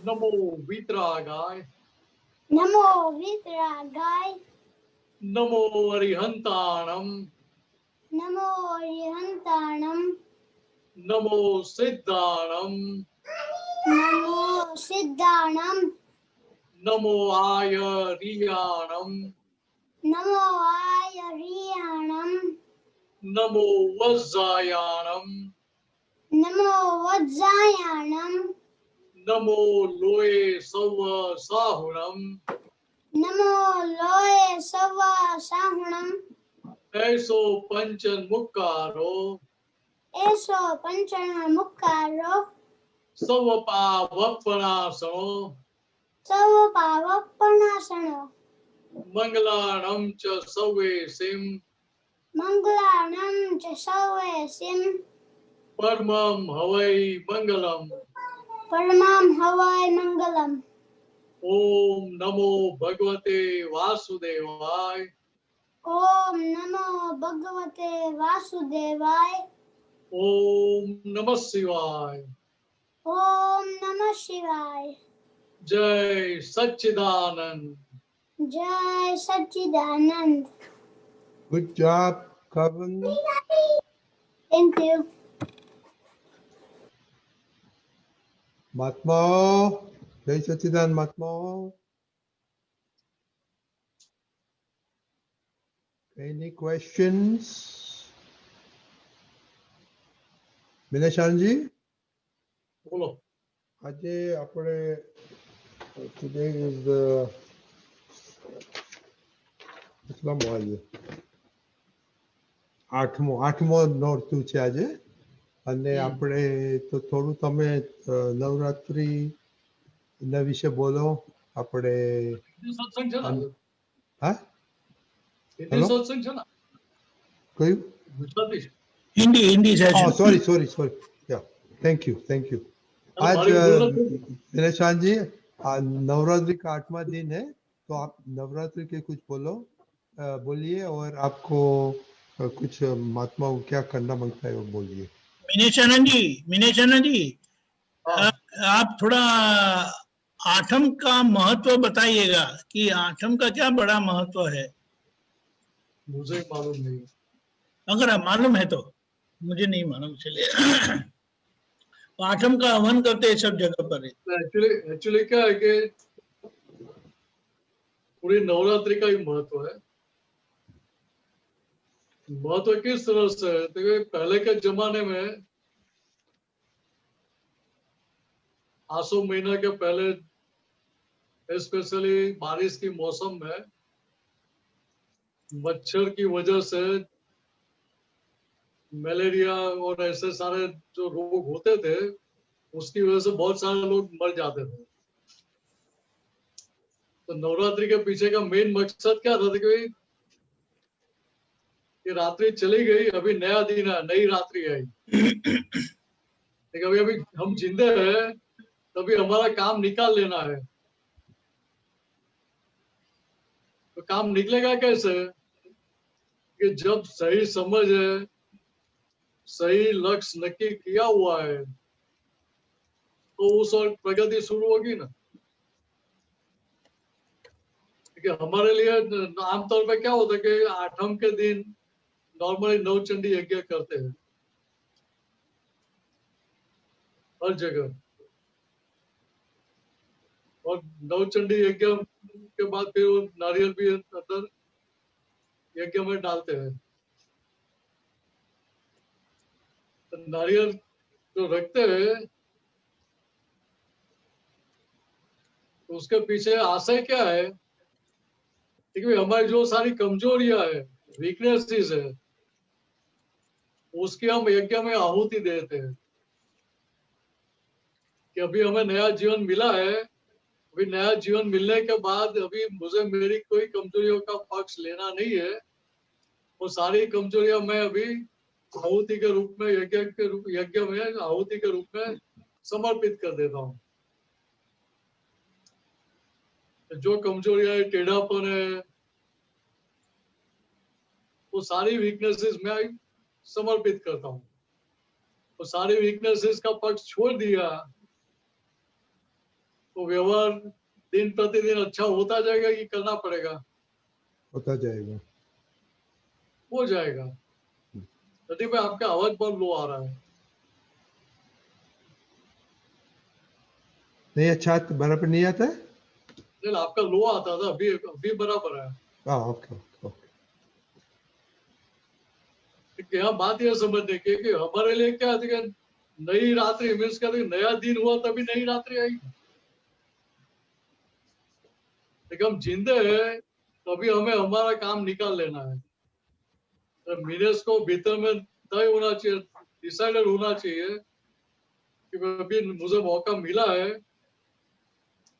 नमो वीतरागाय, नमो वीतरागाय, नमो अरिहंताणम, नमो अरिहंताणम, नमो सिद्धाणम, नमो सिद्धाणम, नमो आयरियाणम, नमो आयरियाणम, नमो वज्जायाणम, नमो वज्जायाणम, नमो लोए सव साहुणम, नमो लोये सवा साहुणम, ऐसो पंचन मुक्कारो, एसो पंचन मुक्कारो, सव पावपनासनो, सव पावपनासनो, मंगलाणम च सवे सिम, मंगलानं च सवे सिम, परमं हवै मंगलम। परमां हवै मंगलम। ओम नमो भगवते वासुदेवाय, ओम नमो भगवते वासुदेवाय, ओम नमः शिवाय। ओम नमः शिवाय। जय सच्चिदानंद। जय सच्चिदानंद। Good job, Kavan. Thank you. Matma, Jai Sachidan Matma. Any questions? Minashanji? बोलो। Ajay, apne, today is the કેટલા આજે આઠમો નોરતું છે આજે અને આપણે તો થોડું તમે નવરાત્રી ના વિશે બોલો આપણે सत्संग છે ને? હા हिंदी सत्संग છે ને? કયું ગુજરાતી છે? Hindi session. sorry yeah thank you आज दिनेशान जी नवरात्रि का 8वां दिन है तो आप नवरात्रि के कुछ बोलिए और आपको कुछ महात्मा को क्या करना मांगता है वो बोलिए। मिनेशानंद जी आप थोड़ा आठम का महत्व बताइएगा कि आठम का क्या बड़ा महत्व है। मुझे मालूम नहीं। अगर आप मालूम है तो मुझे नहीं मालूम चलिए। आठम का हवन करते हैं सब जगह पर। एक्चुअली क्या है कि पूरी नवरात्रि का ही महत्व है। महत्व किस तरह से है तो पहले के जमाने में आसो महीना के पहले स्पेशली बारिश की मौसम में मच्छर की वजह से मलेरिया और ऐसे सारे जो रोग होते थे उसकी वजह से बहुत सारे लोग मर जाते थे। तो नवरात्रि के पीछे का मेन मकसद क्या था कि रात्रि चली गई, अभी नया दिन है, नई रात्रि आई। लेकिन अभी हम जिंदे हैं तभी हमारा काम निकाल लेना है। तो काम निकलेगा कैसे कि जब सही समझ है, सही लक्ष्य नक्की किया हुआ है तो उस वक्त प्रगति शुरू होगी ना। क्योंकि हमारे लिए आमतौर पे क्या होता है कि आठम के दिन नॉर्मली नवचंडी यज्ञ करते हैं हर जगह, और नवचंडी यज्ञ के बाद फिर वो नारियल भी अंदर यज्ञ में डालते हैं। तो नारियल जो रखते हैं तो उसके पीछे आशय क्या है कि हमारी जो सारी कमजोरियां है, वीकनेसेस है, उसकी हम यज्ञ में आहुति देते हैं कि अभी हमें नया जीवन मिला है। अभी नया जीवन मिलने के बाद अभी मुझे मेरी कोई कमजोरियों का पक्ष लेना नहीं है। वो सारी कमजोरियां मैं अभी आहुति के रूप में यज्ञ में आहुति के रूप में समर्पित कर देता हूँ। जो कमजोरियां है, टेढ़ापन है, वो सारी वीकनेसेस मैं समर्पित करता हूँ। वो सारी वीकनेसेस का पक्ष छोड़ दिया तो तो व्यवहार दिन प्रतिदिन अच्छा होता जाएगा कि करना पड़ेगा? होता जाएगा। हो जाएगा। यदि भाई आपका आवाज बहुत लो आ रहा है। नहीं, अच्छा बराबर नहीं आता है। नहीं, आपका लो आता था, अभी बराबर है। हाँ, ओके ओके ओके। यहाँ बात यह समझने की कि हमारे लिए क्या है कि नई रात्रि मीन्स क्या, नया दिन हुआ तभी नई रात्रि आई। लेकिन हम जिंदे हैं तभी हमें हमारा काम निकाल लेना है। तो मीनस को भीतर में तय होना चाहिए, डिसाइडेड होना चाहिए कि अभी मुझे मौका मिला है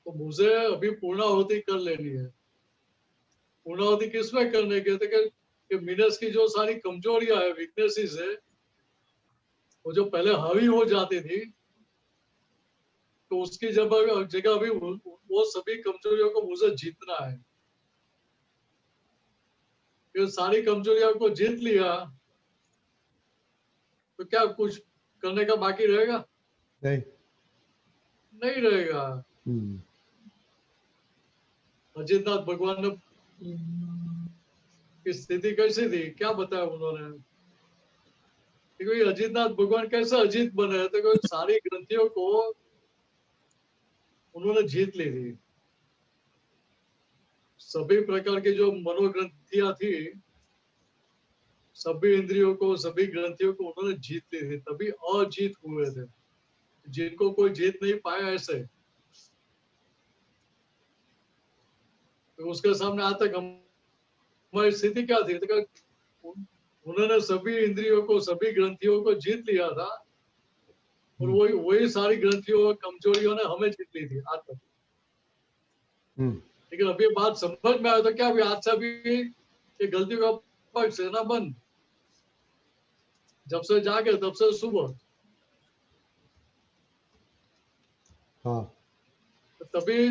तो मुझे अभी पूर्णाहुति कर लेनी है। पूर्णाहुति किसमें करने के थे कि मीनस की जो सारी कमजोरियां है, वीकनेसेस है, वो जो पहले हावी हो जाती थी, तो उसकी जगह अभी वो सभी कमजोरियों को मुझे जीतना है। ये सारी कमजोरियों को जीत लिया तो क्या कुछ करने का बाकी रहेगा? नहीं। नहीं रहेगा। हम्म। अजितनाथ भगवान ने की स्थिति कैसी थी, क्या बताया उन्होंने? देखो अजितनाथ भगवान कैसे अजीत बने, तो सारी ग्रंथियों को उन्होंने जीत ली थी। सभी प्रकार की जो मनोग्रंथियां थी, सभी इंद्रियों को, सभी ग्रंथियों को उन्होंने जीत ली थी, तभी अजीत हुए थे, जिनको कोई जीत नहीं पाया ऐसे। तो उसके सामने आज तक हमारी स्थिति क्या थी? तो उन्होंने सभी इंद्रियों को, सभी ग्रंथियों को जीत लिया था, और वही वही सारी ग्रंथियों और कमजोरियों ने हमें जीत ली थी आज तक। लेकिन अभी बात समझ में आया तो क्या अभी आज से भी ये गलती का पक्ष है ना बंद, जब से जागे तब से सुबह। हाँ। तभी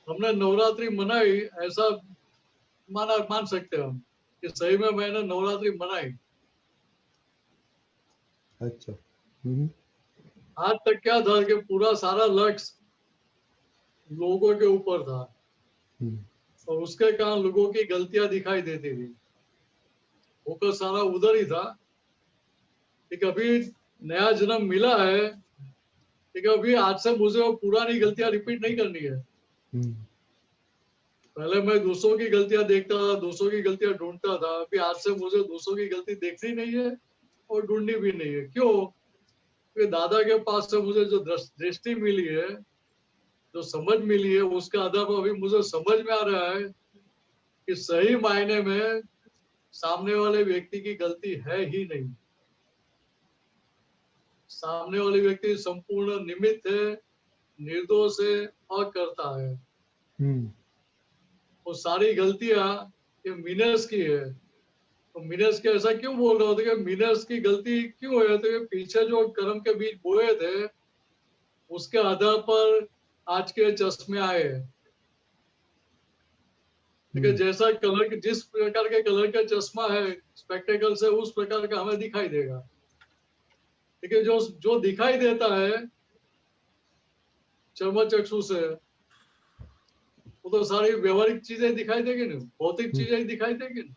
हमने नवरात्रि मनाई, ऐसा मान सकते हैं हम कि सही में मैंने नवरात्रि मनाई। अच्छा। आज तक क्या था कि पूरा सारा लक्ष्य लोगों के ऊपर था, और उसके कारण लोगों की गलतियां दिखाई देती थी, फोकस सारा उधर ही था। कि अभी नया जन्म मिला है, कि अभी आज से मुझे वो पुरानी गलतियां रिपीट नहीं करनी है। पहले मैं दूसरों की गलतियां देखता था, दूसरों की गलतियां ढूंढता था, अभी आज से मुझे दूसरों की गलती देखनी नहीं है और ढूंढनी भी नहीं है। क्यों? क्योंकि दादा के पास से मुझे जो दृष्टि मिली है, जो समझ मिली है, उसके आधार पर अभी मुझे समझ में आ रहा है कि सही मायने में सामने वाले व्यक्ति की गलती है ही नहीं। सामने वाले व्यक्ति संपूर्ण निमित्त है, निर्दोष है और करता है। वो सारी गलतियां ये मीनस की है। तो मीनस के ऐसा क्यों बोल रहा था कि मीनस की गलती क्यों है? तो पीछे जो कर्म के बीज बोए थे, उसके आधार पर आज के चश्मे आए। देखिए जैसा कलर, जिस प्रकार के कलर का चश्मा है, स्पेक्टेकल से उस प्रकार का हमें दिखाई देगा। देखिए जो दिखाई देता है चर्म चक्षु से, वो तो सारी व्यवहारिक चीजें दिखाई देगी ना, भौतिक चीजें दिखाई देगी ना।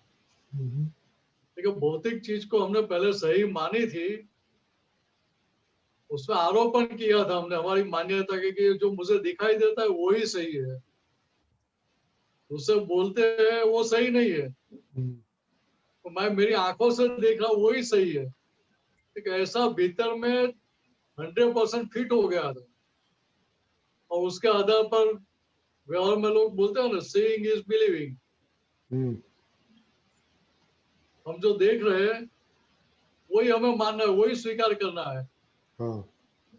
देखिए भौतिक चीज को हमने पहले सही मानी थी, उसमें आरोपण किया था हमने, हमारी मान्यता की कि जो मुझे दिखाई देता है वही सही है, उससे बोलते हैं वो सही नहीं है, तो मैं मेरी आंखों से देख रहा हूँ वही सही है। एक ऐसा भीतर में 100% फिट हो गया था, और उसके आधार पर व्यवहार में लोग बोलते हैं ना, सीइंग इज बिलीविंग। हम जो देख रहे हैं वही हमें मानना है, वही स्वीकार करना है।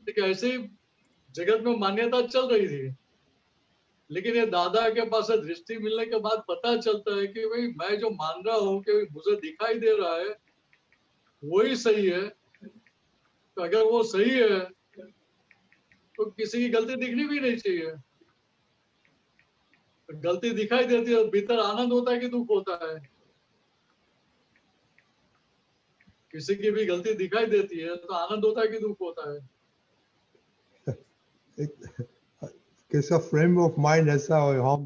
ठीक है, ऐसे ही जगत में मान्यता चल रही थी, लेकिन ये दादा के पास दृष्टि मिलने के बाद पता चलता है कि भाई मैं जो मान रहा हूँ कि मुझे दिखाई दे रहा है वही सही है। तो अगर वो सही है तो किसी की गलती दिखनी भी नहीं चाहिए। तो गलती दिखाई देती है, भीतर आनंद होता है कि दुख होता है? किसी की भी गलती दिखाई देती है तो आनंद होता है कि दुख होता है? कैसा फ्रेम ऑफ माइंड ऐसा हो, हम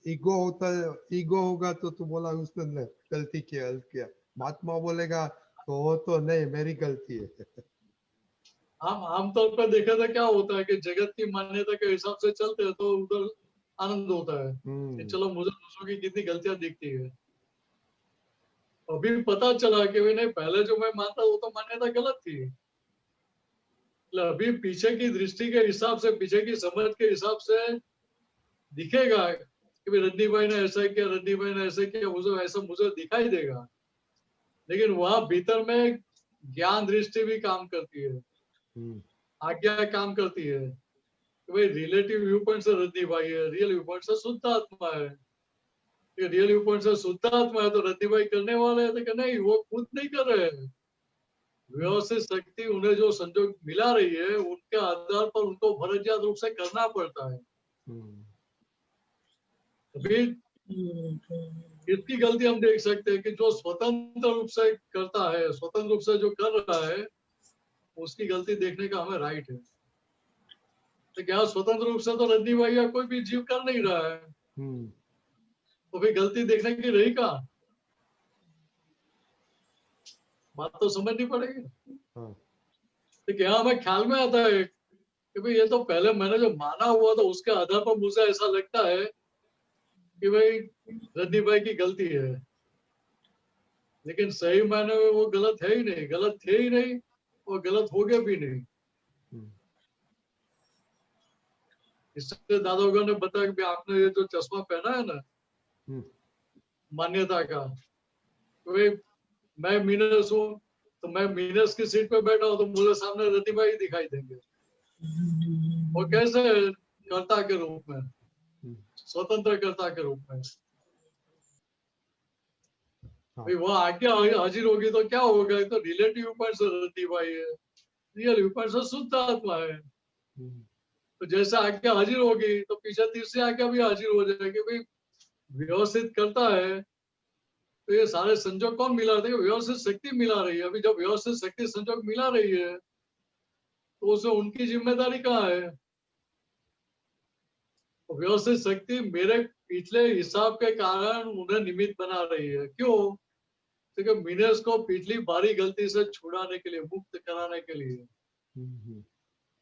ईगो होता है, ईगो होगा तो बोला उसने गलती किया, महात्मा बोलेगा तो वो तो नहीं मेरी गलती है। हम आमतौर पर देखा था क्या होता है कि जगत की मान्यता के हिसाब से चलते हैं तो उधर आनंद होता है कि चलो मुझे दूसरों की कितनी गलतियां दिखती है। अभी पता चला कि भाई नहीं, पहले जो मैं मानता वो तो मान्यता गलत थी। मतलब अभी पीछे की दृष्टि के हिसाब से, पीछे की समझ के हिसाब से दिखेगा कि भाई रंडी भाई ने ऐसा किया, रंडी भाई ने ऐसा किया, मुझे ऐसा मुझे दिखाई देगा। लेकिन वहां भीतर में ज्ञान दृष्टि भी काम करती है, आज्ञा काम करती है कि भाई रिलेटिव व्यू पॉइंट से रंडी भाई है, रियल व्यू पॉइंट से शुद्ध आत्मा है। रियल व्यू पॉइंट से शुद्ध आत्मा है तो रंडी भाई करने वाले हैं, तो नहीं, वो खुद नहीं कर रहे हैं। व्यवस्थित शक्ति उन्हें जो संजोग मिला रही है उनके आधार पर उनको फर्जियात रूप से करना पड़ता है। अभी इसकी गलती हम देख सकते हैं कि जो स्वतंत्र रूप से करता है, स्वतंत्र रूप से जो कर रहा है, उसकी गलती देखने का हमें राइट है। तो क्या स्वतंत्र रूप से तो रंडी भाई या कोई भी जीव कर नहीं रहा है, तो फिर गलती देखने की रही कहाँ? बात तो समझनी पड़ेगी। तो क्या हमें ख्याल में आता है कि भाई ये तो पहले मैंने जो माना हुआ था उसके आधार पर मुझे ऐसा लगता है कि भाई रंडी भाई की गलती है, लेकिन सही मायने में वो गलत है ही नहीं, गलत थे ही नहीं और गलत हो गए भी नहीं। इससे दादागण ने बताया कि आपने ये जो चश्मा पहना है ना मान्यता का, तो भाई मैं मीनस हूँ, तो मैं मीनस की सीट पे बैठा हूँ तो मुझे सामने रंडी भाई दिखाई देंगे। वो कैसे? कर्ता के रूप में, स्वतंत्र कर्ता के रूप में। भाई वो आज्ञा हाजिर होगी तो क्या होगा? तो रिलेटिव पॉइंट से रंडी भाई है, रियल पॉइंट से शुद्ध आत्मा है। तो जैसे आज्ञा हाजिर होगी तो पीछे तीसरी आज्ञा भी हाजिर हो जाएगी। भाई व्यवस्थित करता है तो ये सारे संजोग कौन मिला रही है? व्यवस्थित शक्ति मिला रही है। अभी जब व्यवस्थित शक्ति संजोग मिला रही है तो उसमें उनकी जिम्मेदारी कहाँ है? तो व्यवस्थित शक्ति मेरे पिछले हिसाब के कारण उन्हें निमित्त बना रही है। क्यों? क्योंकि मीनस को पिछली बारी गलती से छुड़ाने के लिए, मुक्त कराने के लिए।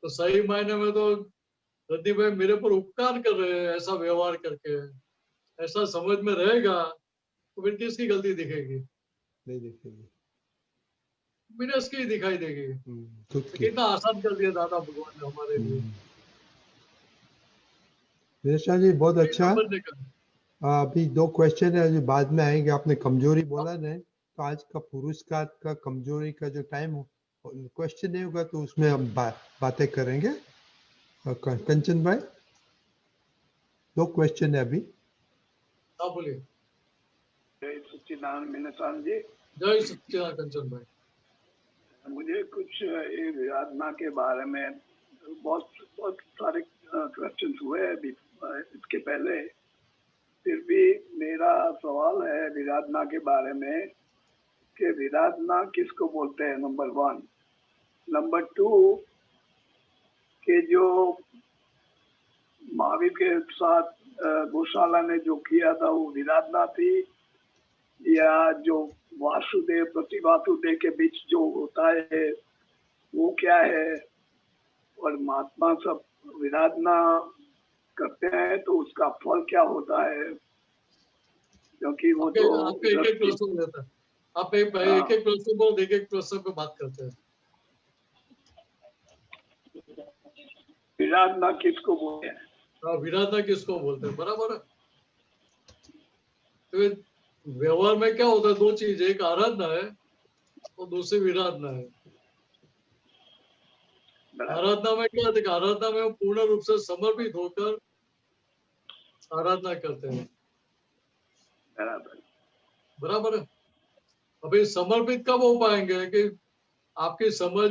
तो सही मायने में तो रंडी भाई मेरे पर उपकार कर रहे हैं ऐसा व्यवहार करके। ऐसा समझ में रहेगा तो फिर किसकी गलती दिखेगी? नहीं दिखेगी, मीनस की दिखाई देगी। तो कितना आसान कर दिया दादा भगवान ने हमारे लिए। निशा जी बहुत अच्छा। समझने का। अभी 2 क्वेश्चन है जो बाद में आएंगे। आपने कमजोरी बोला ना, तो आज का पुरस्कार का कमजोरी का जो टाइम क्वेश्चन नहीं होगा तो उसमें हम बातें करेंगे। कंचन भाई 2 क्वेश्चन है अभी। हाँ बोलिए। जय सच्चिदानंद मीनसान जी। जय सच्चिदानंद कंचन भाई। मुझे कुछ आराधना के बारे में बहुत सारे क्वेश्चन हुए अभी इसके पहले, फिर भी मेरा सवाल है विराधना के बारे में कि विराधना किसको बोलते हैं, नंबर 1। नंबर 2 कि जो महावीर के साथ गौशाला ने जो किया था वो विराधना थी, या जो वासुदेव प्रतिवासुदेव के बीच जो होता है वो क्या है? और महात्मा सब विराधना करते हैं तो उसका फल क्या होता है? क्योंकि वो तो आपके एक प्रश्न लेता है, आप एक प्रश्न बोल, एक प्रश्न पे बात करते हैं। विराधना किसको बोलते हैं? विराधना किसको बोलते हैं, बराबर है। तो व्यवहार में क्या होता है? 2 चीज, एक आराधना है और दूसरी विराधना है। आराधना में क्या है? आराधना में हम पूर्ण रूप से समर्पित होकर आराधना करते हैं, बराबर है। अभी समर्पित कब हो पाएंगे कि आपकी समझ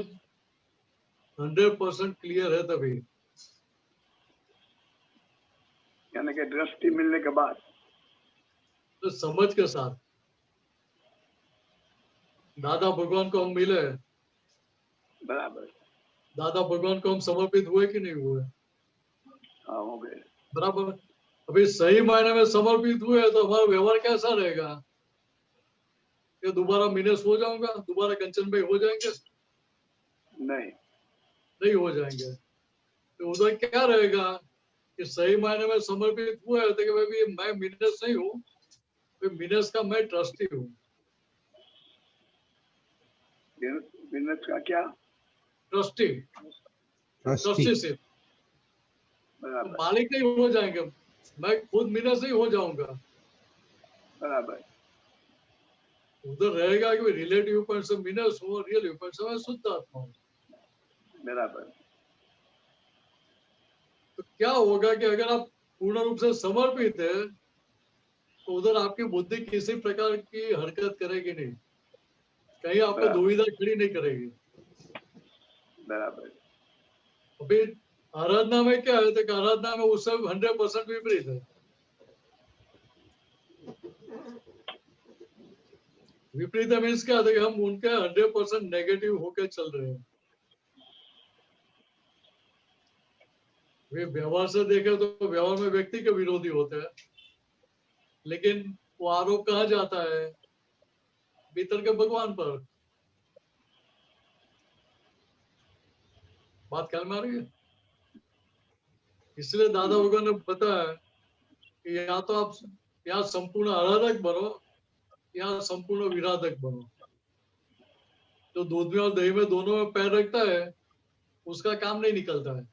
100% क्लियर है तभी, यानी कि दृष्टि मिलने के बाद। तो समझ के साथ दादा भगवान को हम मिले, बराबर। दादा भगवान को हम समर्पित हुए कि नहीं हुए? हाँ हो गए। बराबर। अभी सही मायने में समर्पित हुए तो हमारा व्यवहार कैसा रहेगा? ये दोबारा मिनेस हो जाऊंगा, दोबारा कंचन भाई हो जाएंगे? नहीं, नहीं हो जाएंगे। तो उधर क्या रहेगा कि सही मायने में समर्पित हुआ है तो कि भाई मैं मिनेस नहीं हूँ, मिनेस का मैं ट्रस्टी हूँ। बिजनेस का क्या? Trustee, trustee trusteeship. बराबर मालिक नहीं हो जाएंगे, मैं खुद मिनेस नहीं हो जाऊंगा। बराबर उधर रहेगा कि रिलेटिव पॉइंट से मिनेस हो, रियल पॉइंट से मैं शुद्ध आत्मा हूँ। बराबर। तो क्या होगा कि अगर आप पूर्ण रूप से समर्पित है तो उधर आपकी बुद्धि किसी प्रकार की हरकत करेगी नहीं, कहीं आपको बराबर दुविधा खड़ी नहीं करेगी। बराबर अभी आराधना में क्या है तो आराधना में उससे 100% विपरीत है। विपरीत मीन्स क्या है कि हम उनके 100% नेगेटिव होकर चल रहे हैं। वे व्यवहार से देखे तो व्यवहार में व्यक्ति के विरोधी होते हैं, लेकिन वो आरोप कहाँ जाता है? भीतर के भगवान पर। बात ख्याल में आ रही है? इसलिए दादा भगवान ने बताया कि या तो आप या संपूर्ण आराधक बनो या संपूर्ण विराधक बनो। जो दूध में और दही में दोनों में पैर रखता है उसका काम नहीं निकलता है।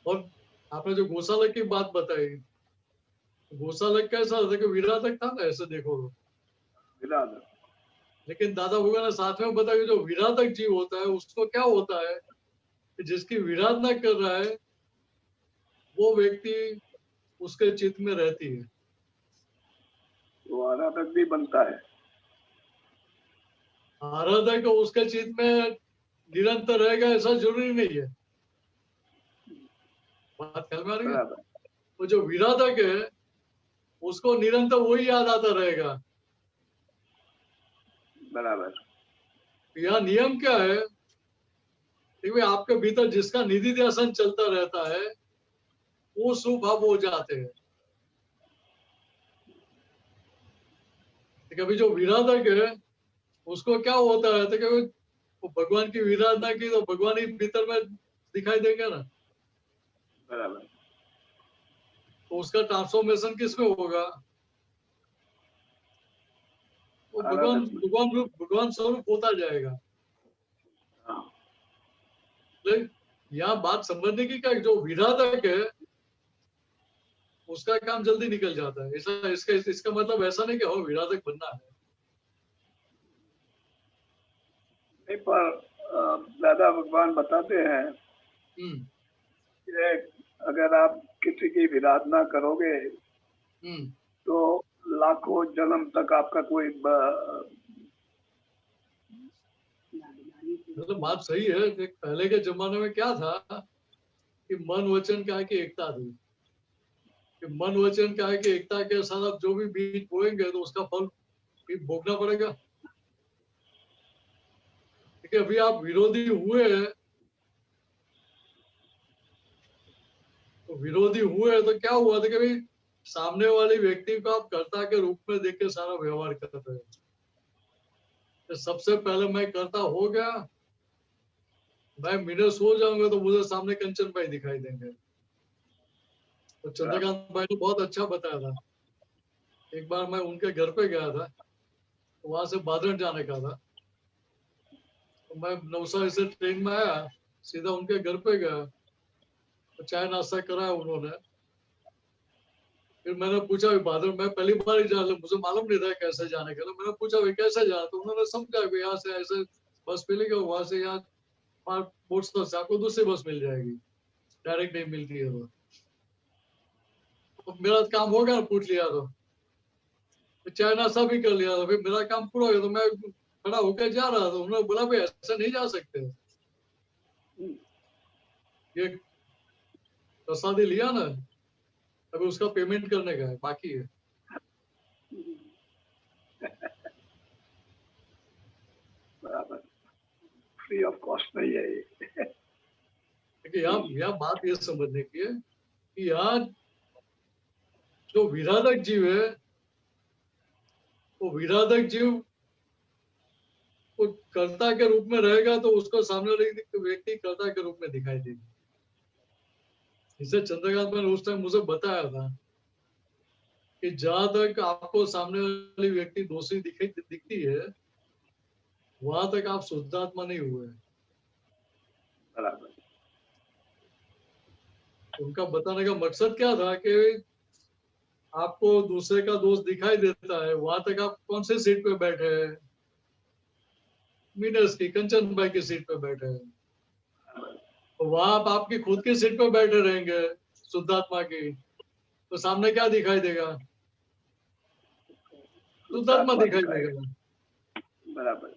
और आपने जो गौशालक की बात बताई, गौशालक कैसा होता है कि विराधक था ना, ऐसे देखो तो। बराबर लेकिन दादा भगवान ने साथ में बताया कि जो विराधक जीव होता है उसको क्या होता है कि जिसकी विराधना कर रहा है वो व्यक्ति उसके चित्त में रहती है। वो आराधक भी बनता है। आराधक उसके चित्त में निरंतर रहेगा ऐसा जरूरी नहीं है। बात ख्याल में आ रही है? बराबर तो जो विराधक है उसको निरंतर वही याद आता रहेगा। बराबर यहाँ नियम क्या है कि भाई आपके भीतर जिसका निधि ध्यान चलता रहता है वो शुभ भाव हो जाते हैं। कभी जो विराधक है उसको क्या होता है तो कि वो भगवान की विराधना की तो भगवान ही भीतर में दिखाई देंगे ना, बराबर तो उसका ट्रांसफॉर्मेशन किसमें होगा? वो भगवान आराधक में। भगवान रूप भगवान स्वरूप होता जाएगा। हाँ लेकिन यहाँ बात समझने की क्या, जो विराधक है उसका काम जल्दी निकल जाता है। ऐसा इसका मतलब ऐसा नहीं कि हो विराधक बनना है। नहीं, पर दादा भगवान बताते हैं हम्म कि अगर आप किसी की विराधना करोगे हम्म तो लाखों जन्म तक आपका कोई मतलब बात सही है कि पहले के जमाने में क्या था कि मन वचन काय की एकता थी, कि मन वचन काय की एकता के साथ आप जो भी बीज बोएंगे तो उसका फल भी भोगना पड़ेगा। क्योंकि अभी आप विरोधी हुए हैं तो विरोधी हुए तो क्या हुआ था कि भाई सामने वाले व्यक्ति को आप कर्ता के रूप में देख के सारा व्यवहार करते हैं। तो सबसे पहले मैं कर्ता हो गया, मैं मिनस हो जाऊंगा तो मुझे सामने कंचन भाई दिखाई देंगे। तो चंद्रकांत भाई ने बहुत अच्छा बताया था। एक बार मैं उनके घर पे गया था, तो वहां से बादल जाने का था, तो मैं नवसारी से ट्रेन में आया, सीधा उनके घर पे गया, तो चाय नाश्ता कराया उन्होंने। फिर मैंने पूछा बादल, मैं पहली बार ही जा, मुझे मालूम नहीं था कैसे जाने का, तो मैंने पूछा भाई कैसे जाना, तो उन्होंने समझा कि यहाँ से ऐसे बस मिलेगी, वहां से यहाँ मोटर से आपको दूसरी बस मिल जाएगी, डायरेक्ट नहीं मिलती है वो। तो मेरा काम हो गया, पूछ लिया तो चाय नाश्ता भी कर लिया था, फिर मेरा काम पूरा हो गया, तो मैं खड़ा होकर जा रहा था, उन्होंने बोला भाई ऐसा नहीं जा सकते, ये प्रसादी लिया ना, अभी उसका पेमेंट करने का है, बाकी है। बराबर फ्री ऑफ कॉस्ट नहीं है ये। देखिए यहाँ बात ये समझने की है कि यहाँ जो विराधक जीव है वो विराधक जीव वो कर्ता के रूप में रहेगा तो उसको सामने वाले व्यक्ति कर्ता के रूप में दिखाई देगी। इसे चंद्रकांत ने उस टाइम मुझे बताया था कि जहां तक आपको सामने वाली व्यक्ति दोषी दिखती है वहां तक आप शुद्धात्मा नहीं हुए। बराबर। उनका बताने का मकसद क्या था कि आपको दूसरे का दोष दिखाई देता है, वहां तक आप कौन से सीट पे बैठे हैं? मीनर्स की, कंचन भाई की सीट पे बैठे हैं। तो वहां आप आपकी खुद की सीट पे बैठे रहेंगे शुद्धात्मा की, तो सामने क्या दिखाई देगा? शुद्धात्मा दिखाई देगा। बराबर।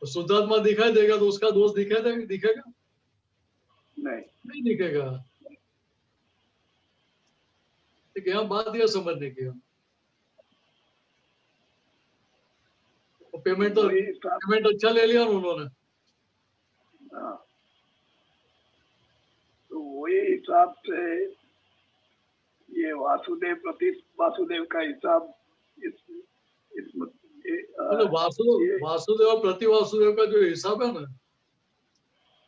तो शुद्धात्मा दिखाई देगा तो उसका दोष दिखेगा? नहीं दिखेगा। ठीक है, यहाँ बात यह समझने की है। पेमेंट अच्छा ले लिया उन्होंने। हाँ, तो वही हिसाब से ये वासुदेव का हिसाब तो वासुदेव और प्रति वासुदेव का जो हिसाब है ना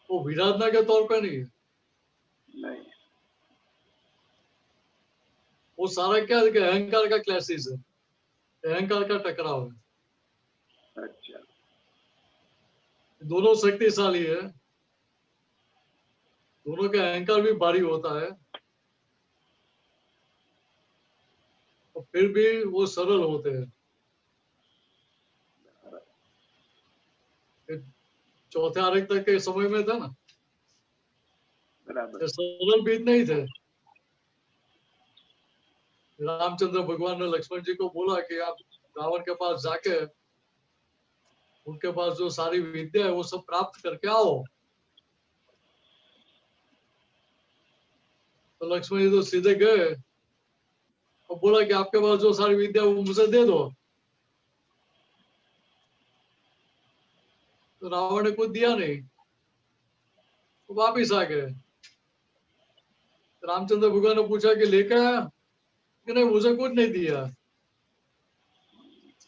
वो विराधना के तौर पर नहीं है। नहीं, वो सारा क्या है कि अहंकार का क्लासेस है, अहंकार का टकराव है। अच्छा। दोनों शक्तिशाली है, दोनों का अहंकार भी भारी होता है और फिर भी वो सरल होते हैं। चौथे आरेख तक के समय में था ना, बराबर। सरल भी इतने ही थे। रामचंद्र भगवान ने लक्ष्मण जी को बोला कि आप रावण के पास जाके उनके पास जो सारी विद्या है वो सब प्राप्त करके आओ। तो लक्ष्मण जी तो सीधे गए और बोला कि आपके पास जो सारी विद्या वो मुझे दे दो। तो रावण ने कुछ दिया नहीं, तो वापिस आ गए। रामचंद्र भगवान ने पूछा कि लेकर आया कि नहीं, मुझे कुछ नहीं दिया।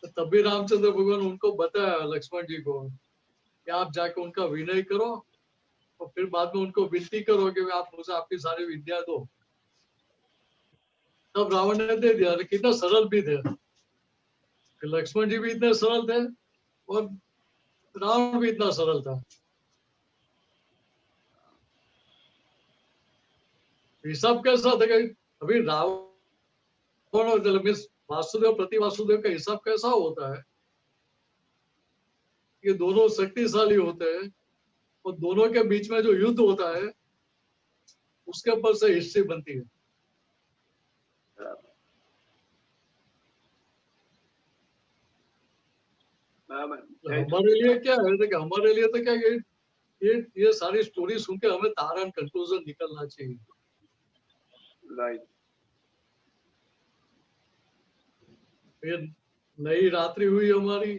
तो तब भी रामचंद्र भगवान उनको बताया लक्ष्मण जी को कि आप जाके उनका विनय करो और फिर बाद में उनको विनती करो कि आप मुझे आपकी सारी विद्या दो। तब रावण ने दे दिया। कितना सरल भी थे, लक्ष्मण जी भी इतने सरल थे और रावण भी इतना सरल था। हिसाब कैसा था कि अभी रावण और वासुदेव प्रति वासुदेव का हिसाब कैसा होता है? ये दोनों शक्तिशाली होते हैं और दोनों के बीच में जो युद्ध होता है उसके ऊपर से हिस्ट्री बनती है। हमारे लिए क्या है कि हमारे लिए तो क्या ये सारी स्टोरी सुन के हमें तारण कंक्लूजन निकलना चाहिए। राइट। फिर नई रात्रि हुई, हमारी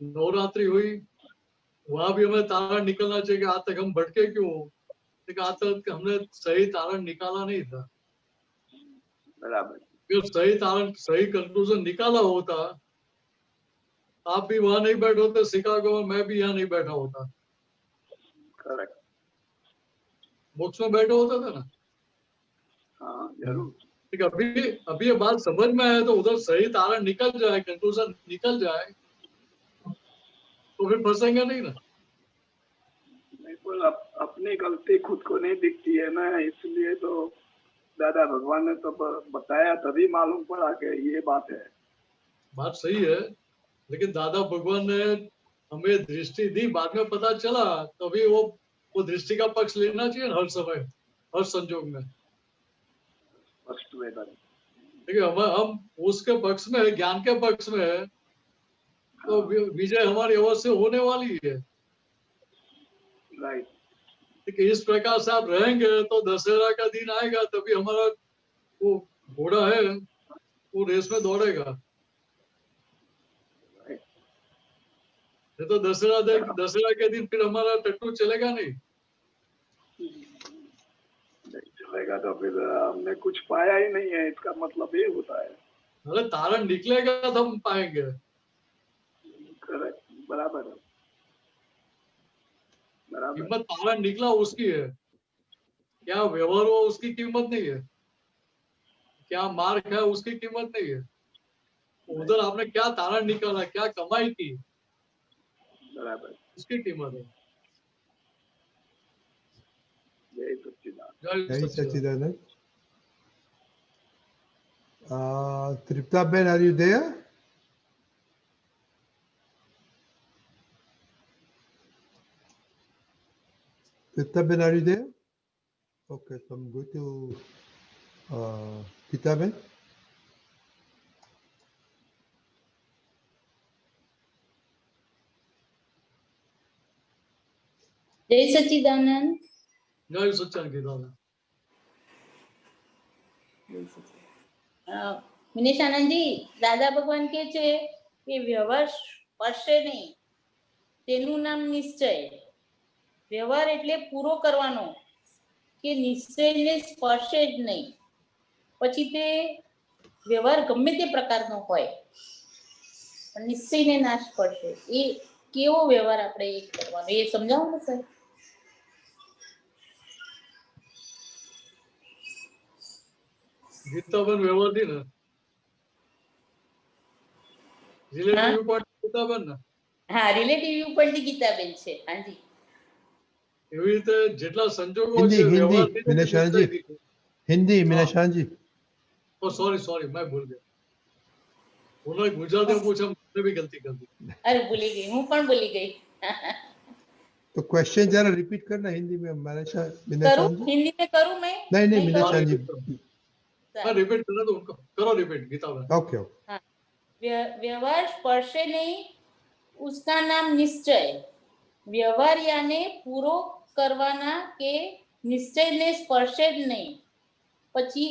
नवरात्रि हुई, वहां भी हमें तारण निकलना चाहिए कि आज तक हम भटके क्यों? आज तक हमने सही तारण निकाला नहीं था। बराबर। फिर सही कंक्लूजन निकाला होता, आप भी वहां नहीं बैठे होते शिकागो में, मैं भी यहाँ नहीं बैठा होता। करेक्ट। मोक्ष में बैठे होता था ना। हाँ, जरूर। ठीक, अभी ये बात समझ में आए तो उधर सही तारण निकल जाए, कंक्लूजन निकल जाए तो फिर फंसेंगे नहीं ना। बिल्कुल। अपनी गलती खुद को नहीं दिखती है ना, इसलिए तो दादा भगवान ने तो बताया, तभी मालूम पड़ा कि ये बात है। बात सही है, लेकिन दादा भगवान ने हमें दृष्टि दी, बाद में पता चला, तभी वो दृष्टि का पक्ष लेना चाहिए हर समय, हर संजोग में। देखिए हम उसके पक्ष में है, ज्ञान के पक्ष में है, तो विजय हमारी अवश्य होने वाली है। राइट। इस प्रकार से आप रहेंगे तो दशहरा का दिन आएगा, तभी हमारा वो घोड़ा है वो रेस में दौड़ेगा। तो दशहरा के दिन फिर हमारा टट्टू चलेगा नहीं। नहीं चलेगा तो फिर हमने कुछ पाया ही नहीं है, इसका मतलब ये होता है। अरे तारण निकलेगा तो हम पाएंगे। करेक्ट, बराबर है, बराबर। कीमत तारण निकला उसकी है, क्या व्यवहार हुआ उसकी कीमत नहीं है, क्या मार्क है उसकी कीमत नहीं है। उधर आपने क्या तारण निकाला, क्या कमाई की, बराबर। उसकी कीमत है। यही सच्चिदानंद। जय जय सच्चिदानंद। सच्चिदानंद। Tripta Ben, are you there? Tripta Ben, are you there? Okay, so I'm going to Gita Ben. જય સચ્ચિદાનંદ. जय सच्चिदानंद। મિનેશાનંદજી, દાદા ભગવાન કે છે કે વ્યવહાર સ્પર્શે નહીં, તેનું નામ નિશ્ચય. વ્યવહાર એટલે પૂરો કરવાનો, કે નિશ્ચયને સ્પર્શે જ નહીં. પછી તે વ્યવહાર ગમે તે પ્રકારનો હોય પણ નિશ્ચયને ના સ્પર્શે. એ કેવો વ્યવહાર આપણે એ કરવાનો, એ સમજાવો ને સર. ગીતાબેન વ્યવહાર થી ને રિલેટિવ વ્યૂ પોઈન્ટ ગીતાબેન ને હા, રિલેટિવ વ્યૂ પોઈન્ટ ગીતાબેન છે. હાજી, એવી રીતે જેટલા સંજોગો Hindi, છે Hindi, વ્યવહાર થી Minashanji. Hindi, Minashanji. ओ सॉरी मैं भूल गया। उन्होंने गुजराती में पूछा, मैंने भी गलती कर दी। અરે ભૂલી ગઈ, હું પણ ભૂલી ગઈ. तो क्वेश्चन जरा रिपीट करना हिंदी में करूं Minashanji. हिंदी में करूं मैं? नहीं नहीं करूं? Minashanji. मैं रिपीट करना तो उनको करो रिपीट गीताबेन। Okay, okay. हाँ, व्यवहार स्पर्शे नहीं, उसका नाम निश्चय. व्यवहार याने पूरो करवाना के निश्चय ने स्पर्शे જ નહીં. પછી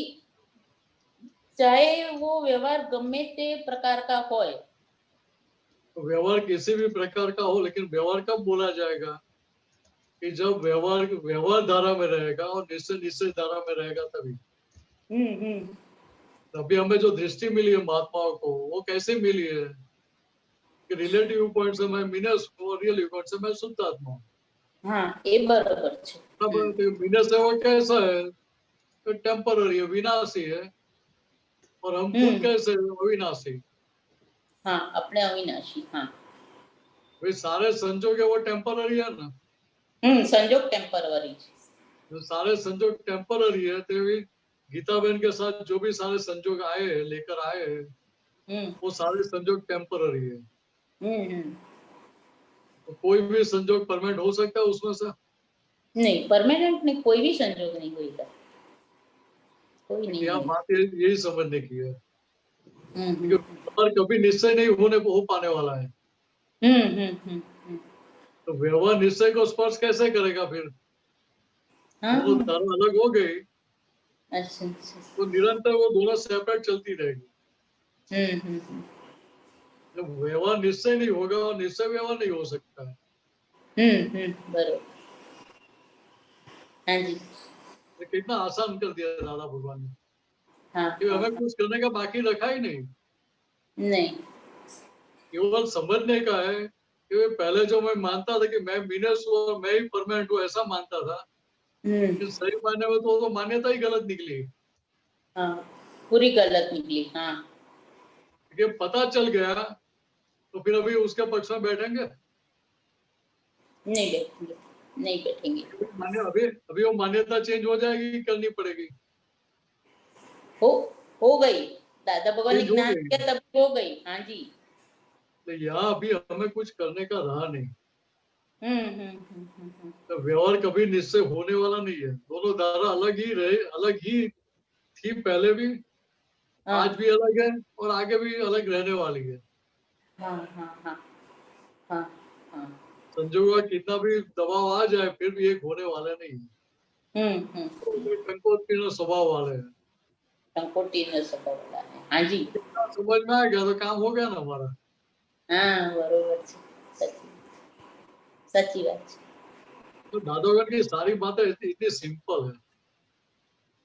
चाहे वो व्यवहार गમે તે प्रकार का होय. तो व्यवहार किसी भी प्रकार का हो, लेकिन व्यवहार कब बोला जाएगा कि जब व्यवहार धारा में रहेगा और निश्चय निश्चय धारा में रहेगा तभी। तभी हमें जो दृष्टि मिली है महात्माओं को, वो कैसे मिली है कि रिलेटिव पॉइंट से मैं मीनस हूँ और रियल पॉइंट से मैं शुद्ध आत्मा हूँ। हाँ, ये बराबर છે. तब मीनस है वो कैसा है, तो टेम्पररी है, विनाशी है, और हम खुद कैसे हैं, अविनाशी। हाँ, अपने अविनाशी. हाँ, वे सारे संजोग है वो टेम्पररी है ना। संजोग टेम्पररी છે. जो सारे संजोग टेम्पररी है, तो भी गीताबेन के साथ जो भी सारे संजोग आए हैं, लेकर आए हैं, वो सारे संजोग टेम्पररी है। तो कोई भी संजोग परमानेंट हो सकता है उसमें से? नहीं, परमानेंट नहीं, कोई भी संजोग नहीं होगा, कोई नहीं. यहाँ बात यही समझने की है व्यवहार कभी निश्चय नहीं हो पाने वाला है। तो व्यवहार निश्चय को स्पर्श कैसे करेगा फिर? वो धारा अलग हो गई। अच्छा, तो निरंतर वो दोनों सेपरेट चलती रहेगी। जब व्यवहार निश्चय नहीं होगा और निश्चय व्यवहार नहीं हो सकता है। बराबर। हाँ जी, तो कितना आसान कर दिया दादा भगवान ने। हाँ, कि हमें कुछ करने का बाकी रखा ही नहीं, नहीं, केवल समझने का है कि पहले जो मैं मानता था कि मैं मीनस हूँ और मैं ही परमानेंट हूँ, ऐसा मानता था, सही मायने में तो मान्यता ही गलत निकली। हाँ, पूरी गलत निकली। हाँ, क्योंकि पता चल गया तो फिर अभी उसके पक्ष में बैठेंगे? नहीं बैठेंगे, नहीं बैठेंगे। अभी वो मान्यता चेंज हो जाएगी, करनी पड़ेगी। हो गई, दादा भगवान ने ज्ञान किया तब हो गई। हाँ जी, तो यहाँ अभी हमें कुछ करने का रहा नहीं। तो व्यवहार कभी निश्चय होने वाला नहीं है। दोनों धारा अलग ही रहे, अलग ही थी पहले भी, आज भी अलग है और आगे भी अलग रहने वाली है। संजोग का कितना भी दबाव आ जाए फिर भी एक होने वाला नहीं है। कंकोत्तीर्ण स्वभाव वाले हैं। संकोटीर्ण स्वभाव वाला है। हाँ जी, समझ में आ गया तो काम हो गया ना हमारा। हाँ, बरोबर છે, સાચી વાત છે। तो दादागण की सारी बातें इतनी सिंपल है।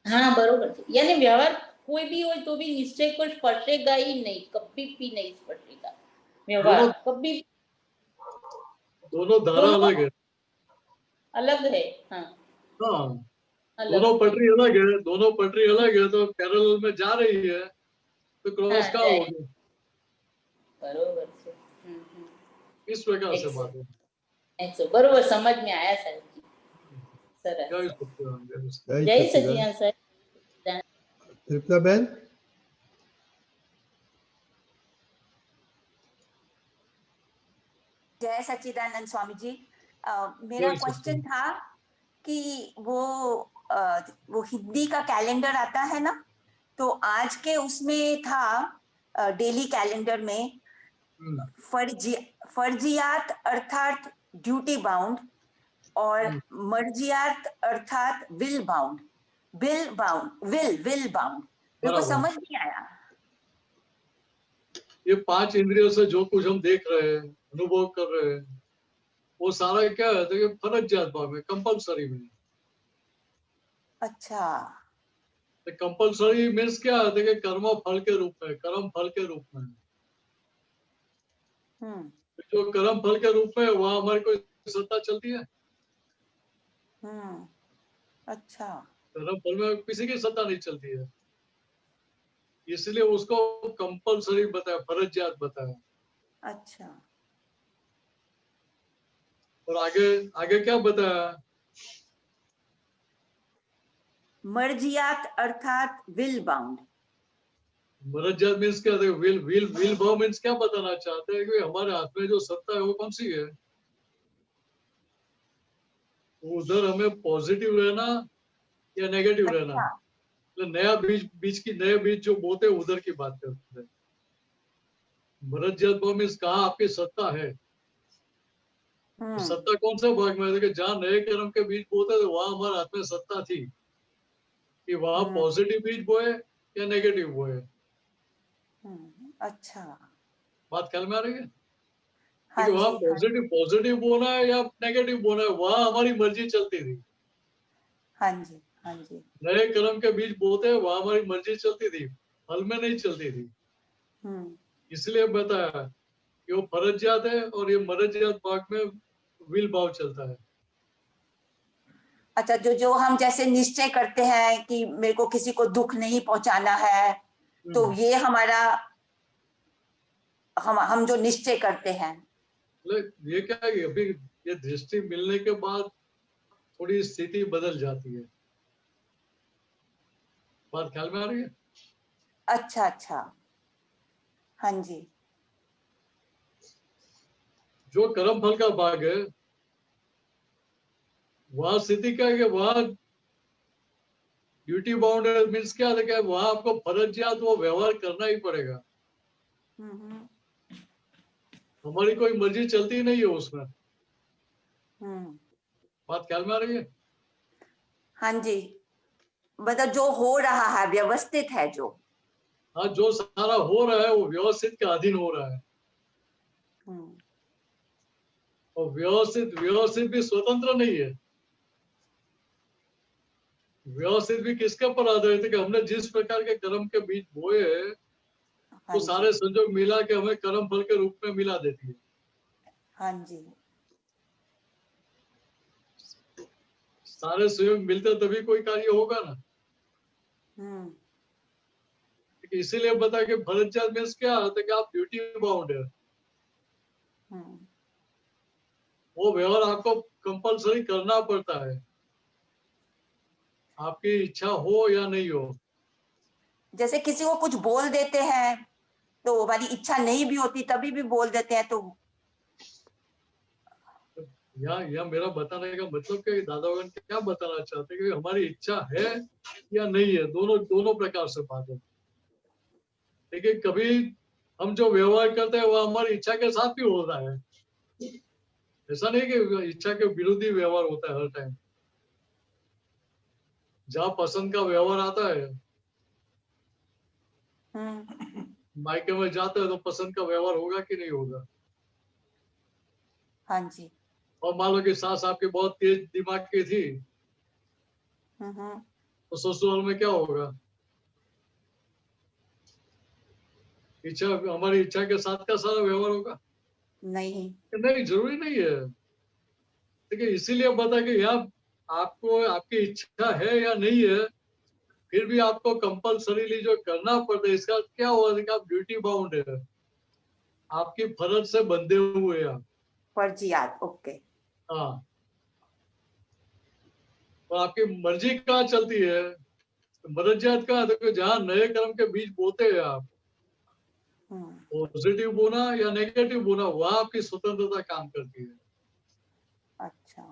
હા બરોબર છે, યાनी વ્યવહાર કોઈ બી હોય તો બી નિશ્ચય को स्पर्शेगा ही नहीं, कभी भी नहीं स्पर्शेगा व्यवहार, कभी दोनों धारा दोनों अलग है। अलग है। हाँ हाँ, अलग दोनों है। पटरी अलग है, दोनों पटरी अलग है, तो पैरेलल में जा रही है, तो क्रॉस हाँ, कहाँ जाए। होगी? बरोबर છે। इस प्रकार से बात है। 100 बरोबर समझ में आया साहब जी। सरस। जय सच्चिदानंद, जय जय सच्चिदानंद। जय सच्चिदानंद। सचिदानंद साहब। तृप्ता बहन, जय सच्चिदानंद स्वामी जी। मेरा जय क्वेश्चन सच्चिदानंद। था कि वो हिंदी का कैलेंडर आता है ना, तो आज के उसमें था डेली कैलेंडर में फर्जियात अर्थात ड्यूटी बाउंड और मर्जियात अर्थात विल बाउंड। विल बाउंड मेरे को बराबर। समझ नहीं आया। ये 5 इंद्रियों से जो कुछ हम देख रहे हैं, अनुभव कर रहे हैं, वो सारा क्या है, तो ये फर्जियात भाव में, कंपलसरी में। अच्छा। कंपलसरी मीन्स क्या है, देखिए कर्म फल के रूप में, कर्म फल के रूप में। जो कर्म फल के रूप में, वहां हमारी कोई सत्ता चलती है? अच्छा। कर्म फल में किसी की सत्ता नहीं चलती है, इसलिए उसको कंपलसरी बताया, फर्जियात बताया। अच्छा। और आगे आगे क्या बताया? मर्जियात अर्थात विल बाउंड। मर्जियात मीन्स क्या है, विल विल विल भाव मीन्स क्या बताना चाहते हैं कि हमारे हाथ में जो सत्ता है वो कौन सी है? उधर हमें पॉजिटिव रहना या नेगेटिव रहना। तो नया नए बीज जो बोते उधर की बात करते हैं। मर्जियात भाव मीन्स कहाँ आपकी सत्ता है, तो सत्ता कौन से भाग में है? देखिए जहाँ नए कर्म के बीज बोते थे वहां हमारे हाथ में सत्ता थी कि वहां पॉजिटिव बीज बोए या नेगेटिव बोए। अच्छा। बात ख्याल में आ रही है? हाँ वहां जी, पॉजिटिव बोना है या नेगेटिव बोना है, वहां हमारी मर्जी चलती थी। हाँ जी, हाँ जी। नए कर्म के बीज बोते हैं वहां हमारी मर्जी चलती थी, फल में नहीं चलती थी। इसलिए बताया कि वो फर्जियात है और ये मर्जियात भाग में विल भाव चलता है। अच्छा, जो हम जैसे निश्चय करते हैं कि मेरे को किसी को दुख नहीं पहुंचाना है, तो ये हमारा हम जो निश्चय करते हैं, ये क्या है, अभी ये दृष्टि मिलने के बाद थोड़ी स्थिति बदल जाती है। बात ख्याल में आ रही है? अच्छा अच्छा, हाँ जी। जो कर्म फल का भाग है वहां स्थिति क्या है कि वहां ड्यूटी बाउंड है, मीन्स क्या है कि वहां आपको फर्जियात वो व्यवहार करना ही पड़ेगा। हमारी कोई मर्जी चलती नहीं है उसमें। बात ख्याल में आ रही है? हाँ जी, मतलब जो हो रहा है व्यवस्थित है जो। हाँ, जो सारा हो रहा है वो व्यवस्थित के अधीन हो रहा है। और व्यवस्थित भी स्वतंत्र नहीं है। व्यवस्थित भी किसके ऊपर आधारित है कि हमने जिस प्रकार के कर्म के बीज बोए हैं तो सारे संजोग मिला के हमें कर्म फल के रूप में मिला देती है। हाँ जी। सारे संयोग मिलते तभी कोई कार्य होगा ना। इसीलिए बता कि फर्जियात मीन्स क्या होता है कि आप ड्यूटी बाउंड है, वो व्यवहार आपको कंपलसरी करना पड़ता है, आपकी इच्छा हो या नहीं हो। जैसे किसी को कुछ बोल देते हैं तो हमारी इच्छा नहीं भी होती तभी भी बोल देते हैं, तो यहाँ मेरा बताने का मतलब कि दादागण क्या बताना चाहते हैं कि हमारी इच्छा है या नहीं है, दोनों प्रकार से बात है। लेकिन कभी हम जो व्यवहार करते हैं वो हमारी इच्छा के साथ भी हो रहा है। ऐसा नहीं कि इच्छा के विरोधी व्यवहार होता है हर टाइम। जहाँ पसंद का व्यवहार आता है, मायके में जाते हैं तो पसंद का व्यवहार होगा कि नहीं होगा? हाँ जी। और मान लो कि सास आपकी बहुत तेज दिमाग की थी, तो ससुराल में क्या होगा? इच्छा, हमारी इच्छा के साथ का सारा व्यवहार होगा? नहीं। नहीं, जरूरी नहीं है। देखिए, इसीलिए बता कि यहाँ आपको आपकी इच्छा है या नहीं है, फिर भी आपको कंपल्सरीली जो करना पड़ता है, इसका क्या हुआ कि आप ड्यूटी बाउंड है, आपकी फर्ज से बंधे हुए हैं आप। फर्जियात, ओके। हाँ, और आपकी मर्जी कहाँ चलती है? मर्जियात कहाँ? देखो, जहाँ नए कर्म के बीज बोते हैं आप, पॉजिटिव बोना या नेगेटिव बोना, वहां आपकी स्वतंत्रता काम करती है। अच्छा।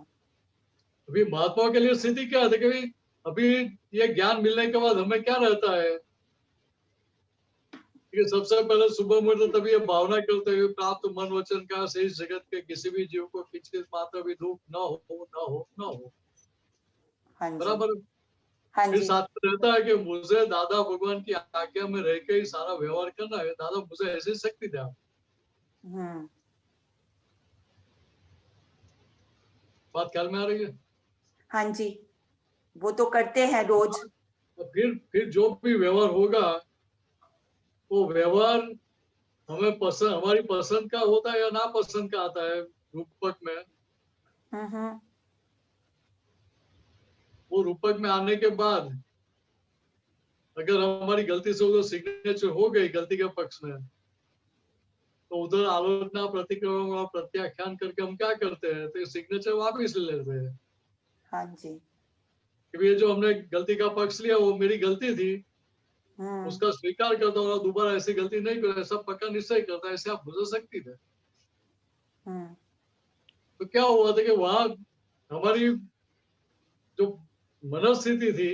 अभी महात्मा के लिए स्थिति क्या है कि अभी ये ज्ञान मिलने के बाद हमें क्या रहता है कि सबसे पहले सुबह में तभी ये भावना करते हुए प्राप्त मन वचन का शेष जगत के किसी भी जीव को किंचित मात्र भी दुख न हो। हाँ जी। बराबर। हाँ फिर जी। साथ में रहता है कि मुझे दादा भगवान की आज्ञा में रह के ही सारा व्यवहार करना है। दादा मुझे ऐसी शक्ति दे आप। बात ख्याल में आ रही है? हाँ जी, वो तो करते हैं रोज। और फिर जो भी व्यवहार होगा, वो व्यवहार हमें पसंद, हमारी पसंद का होता है या ना पसंद का आता है रूपक में। वो रूपक में आने के बाद अगर हमारी गलती से उधर सिग्नेचर हो गई गलती के पक्ष में, तो उधर आलोचना प्रतिक्रमण और प्रत्याख्यान करके हम क्या करते हैं, तो सिग्नेचर वापिस ले लेते हैं। हाँ जी। कि ये जो हमने गलती का पक्ष लिया वो मेरी गलती थी, उसका स्वीकार करता हूँ, दोबारा ऐसी गलती नहीं करो, ऐसा पक्का निश्चय करता है, ऐसे आप गुजर सकती थे। तो क्या हुआ था कि वहां हमारी जो मनस्थिति थी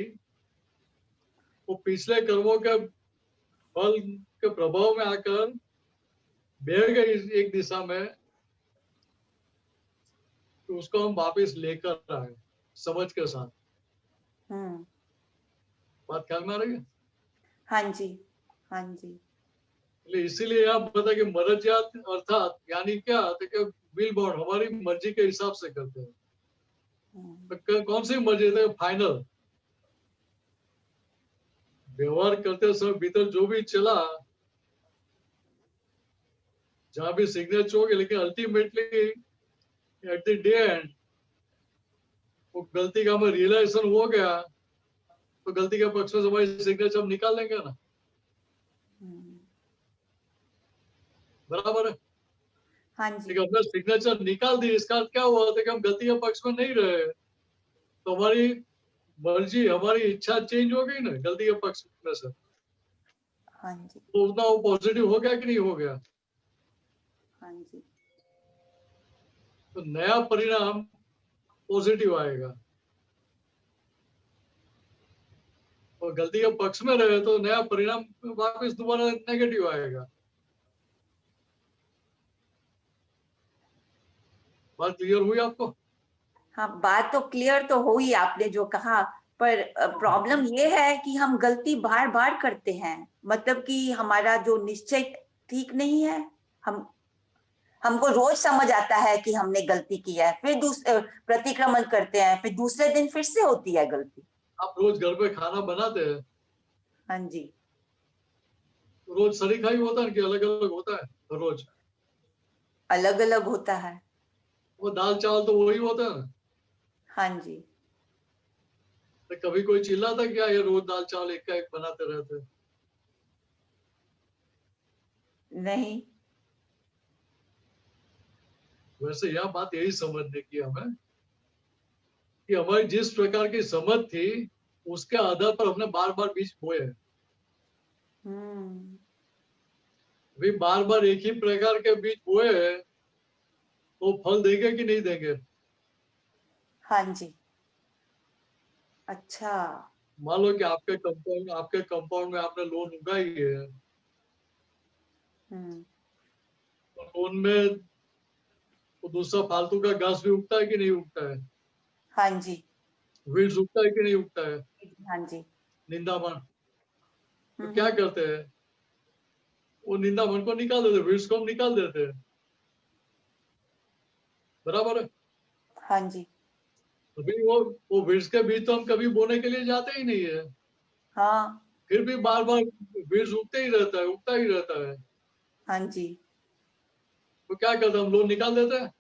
वो पिछले कर्मों के फल के प्रभाव में आकर बैठ गई एक दिशा में, तो उसको हम वापस लेकर आए समझ के साथ। बात ख्याल में आ रही है? हाँ जी। हाँ जी। इसीलिए आप बता कि मर्जियात अर्थात यानी क्या कि विल बाउंड, हमारी मर्जी के हिसाब से करते हैं। तो कौन सी मर्जी है? फाइनल व्यवहार करते समय भीतर जो भी चला, जहां भी सिग्नेचर हो गया, लेकिन ultimately at the day and वो गलती का हमें रियलाइजेशन हो गया, तो गलती के पक्ष में हमारी सिग्नेचर हम निकाल लेंगे ना। बराबर है? हाँ जी। हमने सिग्नेचर निकाल दी, इसका अर्थ क्या हुआ था कि हम गलती के पक्ष में नहीं रहे, तो हमारी मर्जी, हमारी इच्छा चेंज हो गई ना गलती के पक्ष में से। हाँ जी। तो उतना वो पॉजिटिव हो गया कि नहीं हो गया? हाँ जी। तो नया परिणाम पॉजिटिव आएगा, और गलती के पक्ष में रहे तो नया परिणाम वापस दोबारा नेगेटिव आएगा। बात क्लियर हुई आपको? हाँ, बात तो क्लियर तो हुई आपने जो कहा, पर प्रॉब्लम ये है कि हम गलती बार बार करते हैं, मतलब कि हमारा जो निश्चय ठीक नहीं है। हमको रोज समझ आता है कि हमने गलती की है, फिर प्रतिक्रमण करते हैं, फिर दूसरे दिन फिर से होती है गलती। आप रोज घर पे खाना बनाते हैं, हाँ जी। रोज सरीखा ही होता है कि अलग अलग होता है? रोज अलग अलग होता है। वो दाल चावल तो वही होता है ना। हाँ जी। तो कभी कोई चिल्लाता क्या ये रोज दाल चावल एक का एक बनाते रहते? नहीं। वैसे यह बात यही समझने की हमें कि हमारी जिस प्रकार की समझ थी उसके आधार पर हमने बार बार बीज बोए हैं। भी बार बार एक ही प्रकार के बीज बोए हैं, तो फल देंगे कि नहीं देंगे? हाँ जी। अच्छा। मान लो कि आपके कंपाउंड में आपने लोन उगाई है, तो लोन में तो दूसरा फालतू का घास भी उगता है कि नहीं उगता है? हाँ जी। वीड्स उगता है कि नहीं उगता है? हाँ जी। निंदामण। तो क्या करते हैं, वो निंदामण को निकाल देते, वीड्स को हम निकाल देते हैं। बराबर है? हाँ जी, अभी वो बीज के बीज तो हम कभी बोने के लिए जाते ही नहीं है, हाँ, फिर भी बार बार बीज उगते ही रहता है, उगता ही रहता है। हाँ जी। तो क्या करते हैं हम, लोन निकाल देते हैं।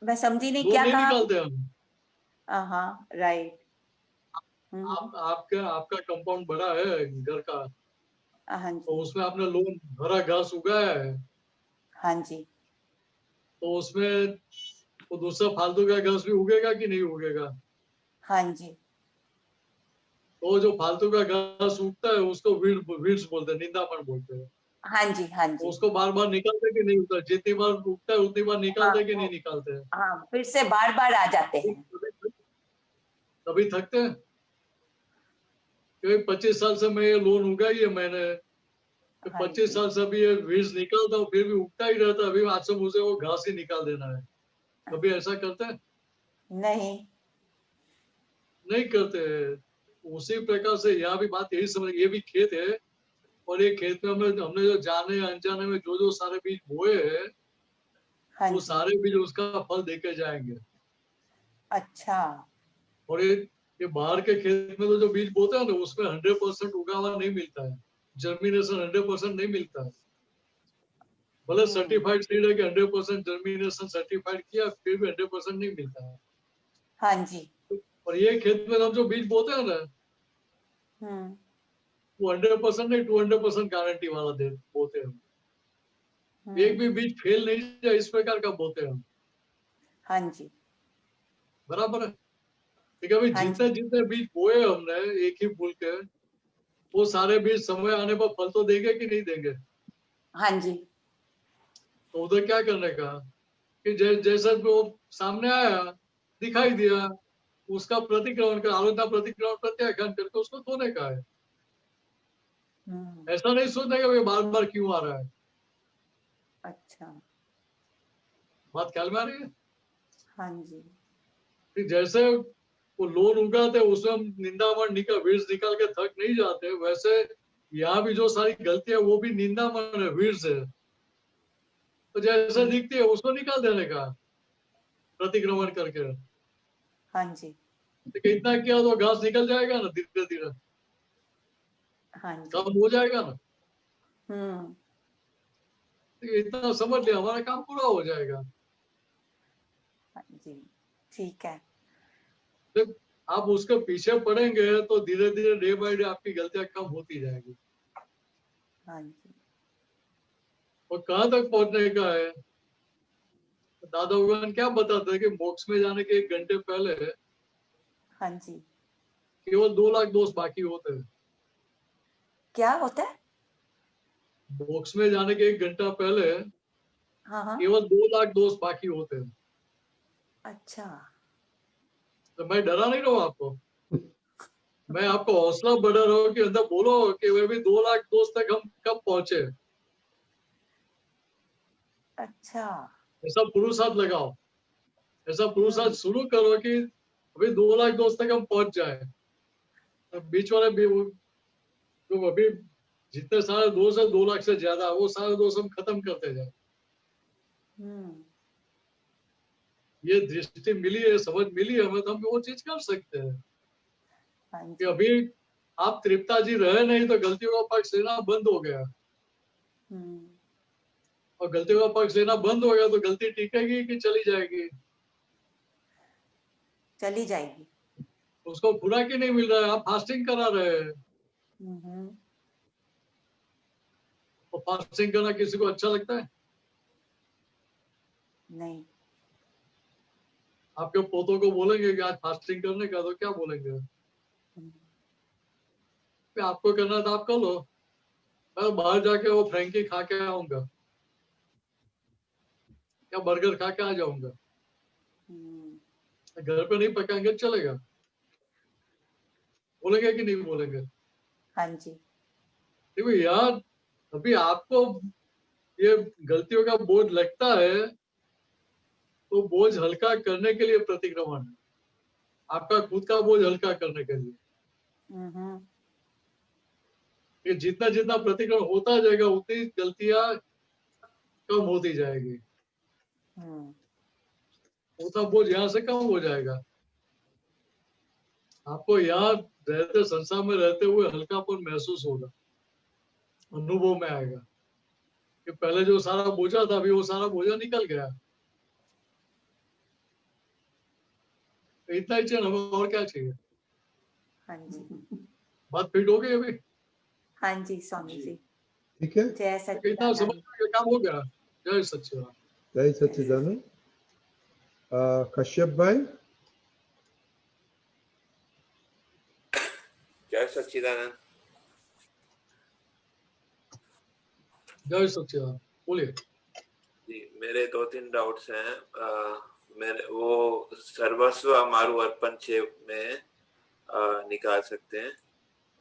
मैं समझी नहीं, लोन क्या नहीं कहा? निकालते हम। हाँ, राइट। आपका कंपाउंड बड़ा है घर का, हाँ तो जी, उसमें आपने लोन हरा घास उगाया है, हाँ जी, तो उसमें वो दूसरा फालतू का घास भी उगेगा कि नहीं उगेगा? हाँ जी, तो जो फालतू का घास उगता है उसको वीड्स बोलते हैं, निंदामण बोलते हैं। हाँ जी, हाँ तो जी। उसको बार बार निकालते कि नहीं उगता? जितनी बार उगता है उतनी बार हाँ, निकालते कि वो, नहीं निकालते हैं? हाँ, फिर से बार बार आ जाते हैं। कभी थकते हैं? क्योंकि 25 साल से मैं ये लोन उगाई है मैंने, हाँ 25 जी, साल से अभी ये वीड्स निकालता हूँ, फिर भी उगता ही रहता है। अभी आज से मुझे वो घास ही निकाल देना है। कभी ऐसा करते हैं? नहीं, नहीं करते हैं। उसी प्रकार से यहाँ भी बात यही समझ, ये भी खेत है, और ये खेत में हमने जो जाने अनजाने में जो जो सारे बीज बोए हैं, हाँ वो जी, सारे बीज उसका फल देके जाएंगे। अच्छा, और ये बाहर के खेत में तो जो बीज बोते हैं ना, उसमें 100% उगा हुआ नहीं मिलता है, जर्मिनेशन 100% नहीं मिलता है। भले सर्टिफाइड सीड है कि 100% जर्मिनेशन सर्टिफाइड किया, फिर भी 100% नहीं मिलता है। हाँ जी, और ये खेत में हम जो बीज बोते हैं ना, हम्म, वो 100% नहीं, 200% गारंटी वाला दे बोते हैं। एक भी बीज फेल नहीं जाए, इस प्रकार का बोते हैं हम। हाँ जी, बराबर है? ठीक है भाई, हाँ जितने जी, जितने बीज बोए हमने एक ही फूल के, वो सारे बीज समय आने पर फल तो देंगे कि नहीं देंगे? हाँ जी, तो उधर क्या करने का कि जैसा वो सामने आया, दिखाई दिया, उसका प्रतिक्रमण कर, आलोचना प्रतिक्रमण प्रत्याख्यान करके उसको धोने का है। हम्म, ऐसा नहीं सोचने का भाई बार बार क्यों आ रहा है। अच्छा, बात ख्याल में आ रही है? हाँ जी, कि जैसे वो लोन उगाते हैं उसमें हम निंदामण वीर्स निकाल के थक नहीं जाते, वैसे यहाँ भी जो सारी गलतियां वो भी निंदामण है, वीर्स है। तो जैसे हम्म, दिखती है उसको निकाल देने का, प्रतिक्रमण करके। हाँ जी, लेकिन इतना किया तो घास निकल जाएगा ना, धीरे धीरे हाँ जी, कम हो जाएगा ना। हम्म, तो इतना समझ लिया, हमारा काम पूरा हो जाएगा। हाँ जी, ठीक है, जब आप उसके पीछे पड़ेंगे तो धीरे धीरे डे बाय डे आपकी गलतियां कम होती जाएंगी। हाँ जी, और कहाँ तक पहुंचने का है? दादा भगवान क्या बताते हैं कि मोक्ष में जाने के 1 घंटे पहले हाँ जी। केवल 2 लाख दोस्त बाकी होते हैं। क्या होता है? मोक्ष में जाने के 1 घंटा पहले हाँ, हाँ, केवल 2 लाख दोस्त बाकी होते हैं। अच्छा, तो मैं डरा नहीं रहा हूँ आपको, मैं आपको हौसला बढ़ा रहा हूँ कि अंदर बोलो कि वे भी 2 लाख दोस्त तक हम कब पहुंचे। अच्छा, ऐसा पुरुषार्थ लगाओ, ऐसा पुरुषार्थ हम्म, शुरू करो कि अभी 2 लाख दोस्त तक हम पहुंच जाए। अब बीच वाले भी तो अभी जितने सारे दोस्त है 2 लाख से ज्यादा, वो सारे दोस्त हम खत्म करते जाए। हम्म, ये दृष्टि मिली है, समझ मिली है हमें, तो हम वो चीज कर सकते हैं। हाँ कि जी, अभी आप तृप्ता जी रहे नहीं तो गलतियों का पक्ष लेना बंद हो गया, हम्म, और गलतियों का पक्ष लेना बंद हो गया तो गलती टिकेगी कि चली जाएगी? चली जाएगी। उसको खुराक ही नहीं मिल रहा है, आप फास्टिंग करा रहे हैं। हम्म, और फास्टिंग करना किसी को अच्छा लगता है? नहीं, आपके पोतों को बोलेंगे कि आज फास्टिंग करने का, तो क्या बोलेंगे? हम्म, कि आपको करना है तो आप कर लो, मैं बाहर जाके वो फ्रैंकी खा के आऊंगा या बर्गर खा के आ जाऊंगा, हम्म, घर पे नहीं पकाएंगे चलेगा? बोलेंगे कि नहीं बोलेंगे? हाँ जी, देखो यार, अभी आपको ये गलतियों का बोझ लगता है, तो बोझ हल्का करने के लिए प्रतिक्रमण है, आपका खुद का बोझ हल्का करने के लिए। हम्म, कि जितना जितना प्रतिक्रमण होता जाएगा उतनी गलतियां कम होती जाएगी, हम्म, उतना बोझ यहाँ से कम हो जाएगा। आपको यहाँ रहते, संसार में रहते हुए हल्कापन महसूस होगा, अनुभव में आएगा कि पहले जो सारा बोझा था अभी वो सारा बोझा निकल गया। इतना ही चाहिए हमें, और क्या चाहिए? हाँ जी, बात फिट हो गई अभी? हाँ जी स्वामी जी। ठीक है, जय इतना समझ सच्चिदानंद। के काम हो गया। जय सच्चिदानंद। जय सच्चिदानंद। कश्यप भाई। जय सच्चिदानंद। जय सच्चिदानंद, बोलिए। जी, मेरे 2-3 डाउट्स हैं। मेरे वो सर्वस्व अमारु अर्पण 6 में निकाल सकते हैं।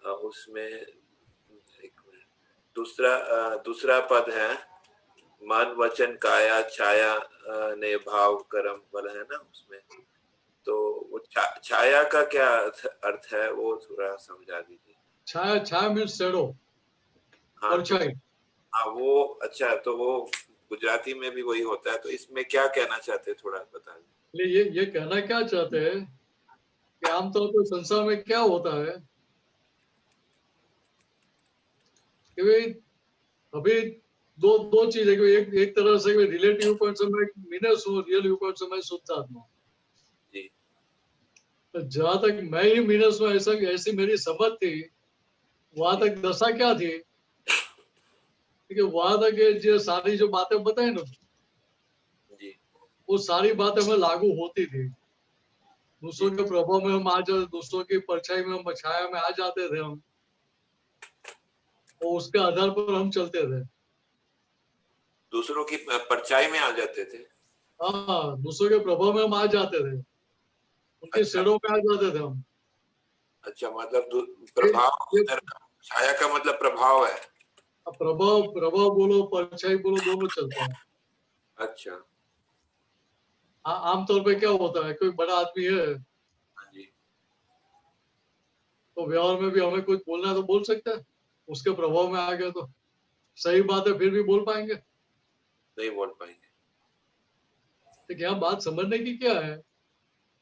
उसमें एक मिनट, दूसरा पद है मन वचन काया छाया ने भाव कर्म बल, है ना उसमें। तो वो छाया का क्या अर्थ है, वो थोड़ा समझा दीजिए। छाया, छाया मीन्स शैडो, परछाई। हाँ वो अच्छा, तो वो गुजराती में भी वही होता है, तो इसमें क्या कहना चाहते हैं थोड़ा बता दीजिए। ये कहना क्या चाहते हैं कि आमतौर पर संसार में क्या होता है कि भाई अभी दो चीज है कि एक तरह से रिलेटिव पॉइंट से मैं मीनस हूँ, रियल व्यू पॉइंट से मैं शुद्ध आत्मा हूँ। जी, तो जहां तक मैं ही मीनस हूँ ऐसी मेरी समझ थी, वहां तक दशा क्या थी कि वहां तक ये सारी जो बातें बताई ना, जी, वो सारी बातें हमें लागू होती थी। दूसरों के प्रभाव में हम आ जाते, दूसरों की परछाई में, हम छाया में आ जाते थे हम, और उसके आधार पर हम चलते थे। दूसरों की परछाई में आ जाते थे। हाँ, दूसरों के प्रभाव में हम आ जाते थे, उनके अच्छा, शेडो में आ जाते थे हम। अच्छा, मतलब प्रभाव, ये इधर छाया का मतलब प्रभाव है। प्रभाव बोलो, परछाई बोलो, दोनों चलता है। अच्छा, आमतौर पे क्या होता है, कोई बड़ा आदमी है हाँ जी, तो व्यवहार में भी हमें कुछ बोलना है तो बोल सकता है, उसके प्रभाव में आ गया तो सही बात है, फिर भी बोल पाएंगे। नहीं बोल पाएंगे। तो यहाँ बात समझने की क्या है,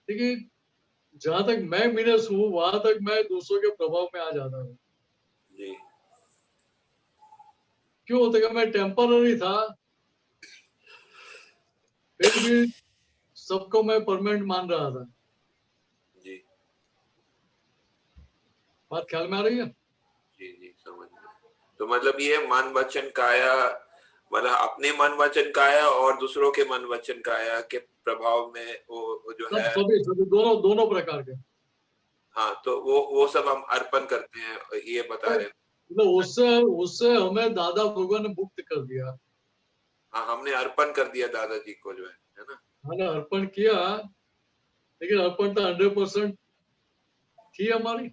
देखिए जहां तक मैं मीनस हूँ वहां तक मैं दूसरों के प्रभाव में आ जाता हूँ। जी, क्यों होता है, मैं टेम्पररी था, फिर भी सबको मैं परमानेंट मान रहा था। जी, बात ख्याल में आ रही है? जी, जी, समझ गया। तो मतलब ये मन वचन काया, मतलब अपने मन वचन काया और दूसरों के मन वचन काया के प्रभाव में वो जो है। सभी दोनों प्रकार के। हाँ, तो वो सब हम अर्पण करते हैं, ये बता रहे हैं। मतलब उससे हमें दादा भगवान ने मुक्त कर दिया। हाँ, हमने अर्पण कर दिया दादाजी को, जो है ना। मैंने अर्पण किया, लेकिन अर्पण तो 100% थी हमारी।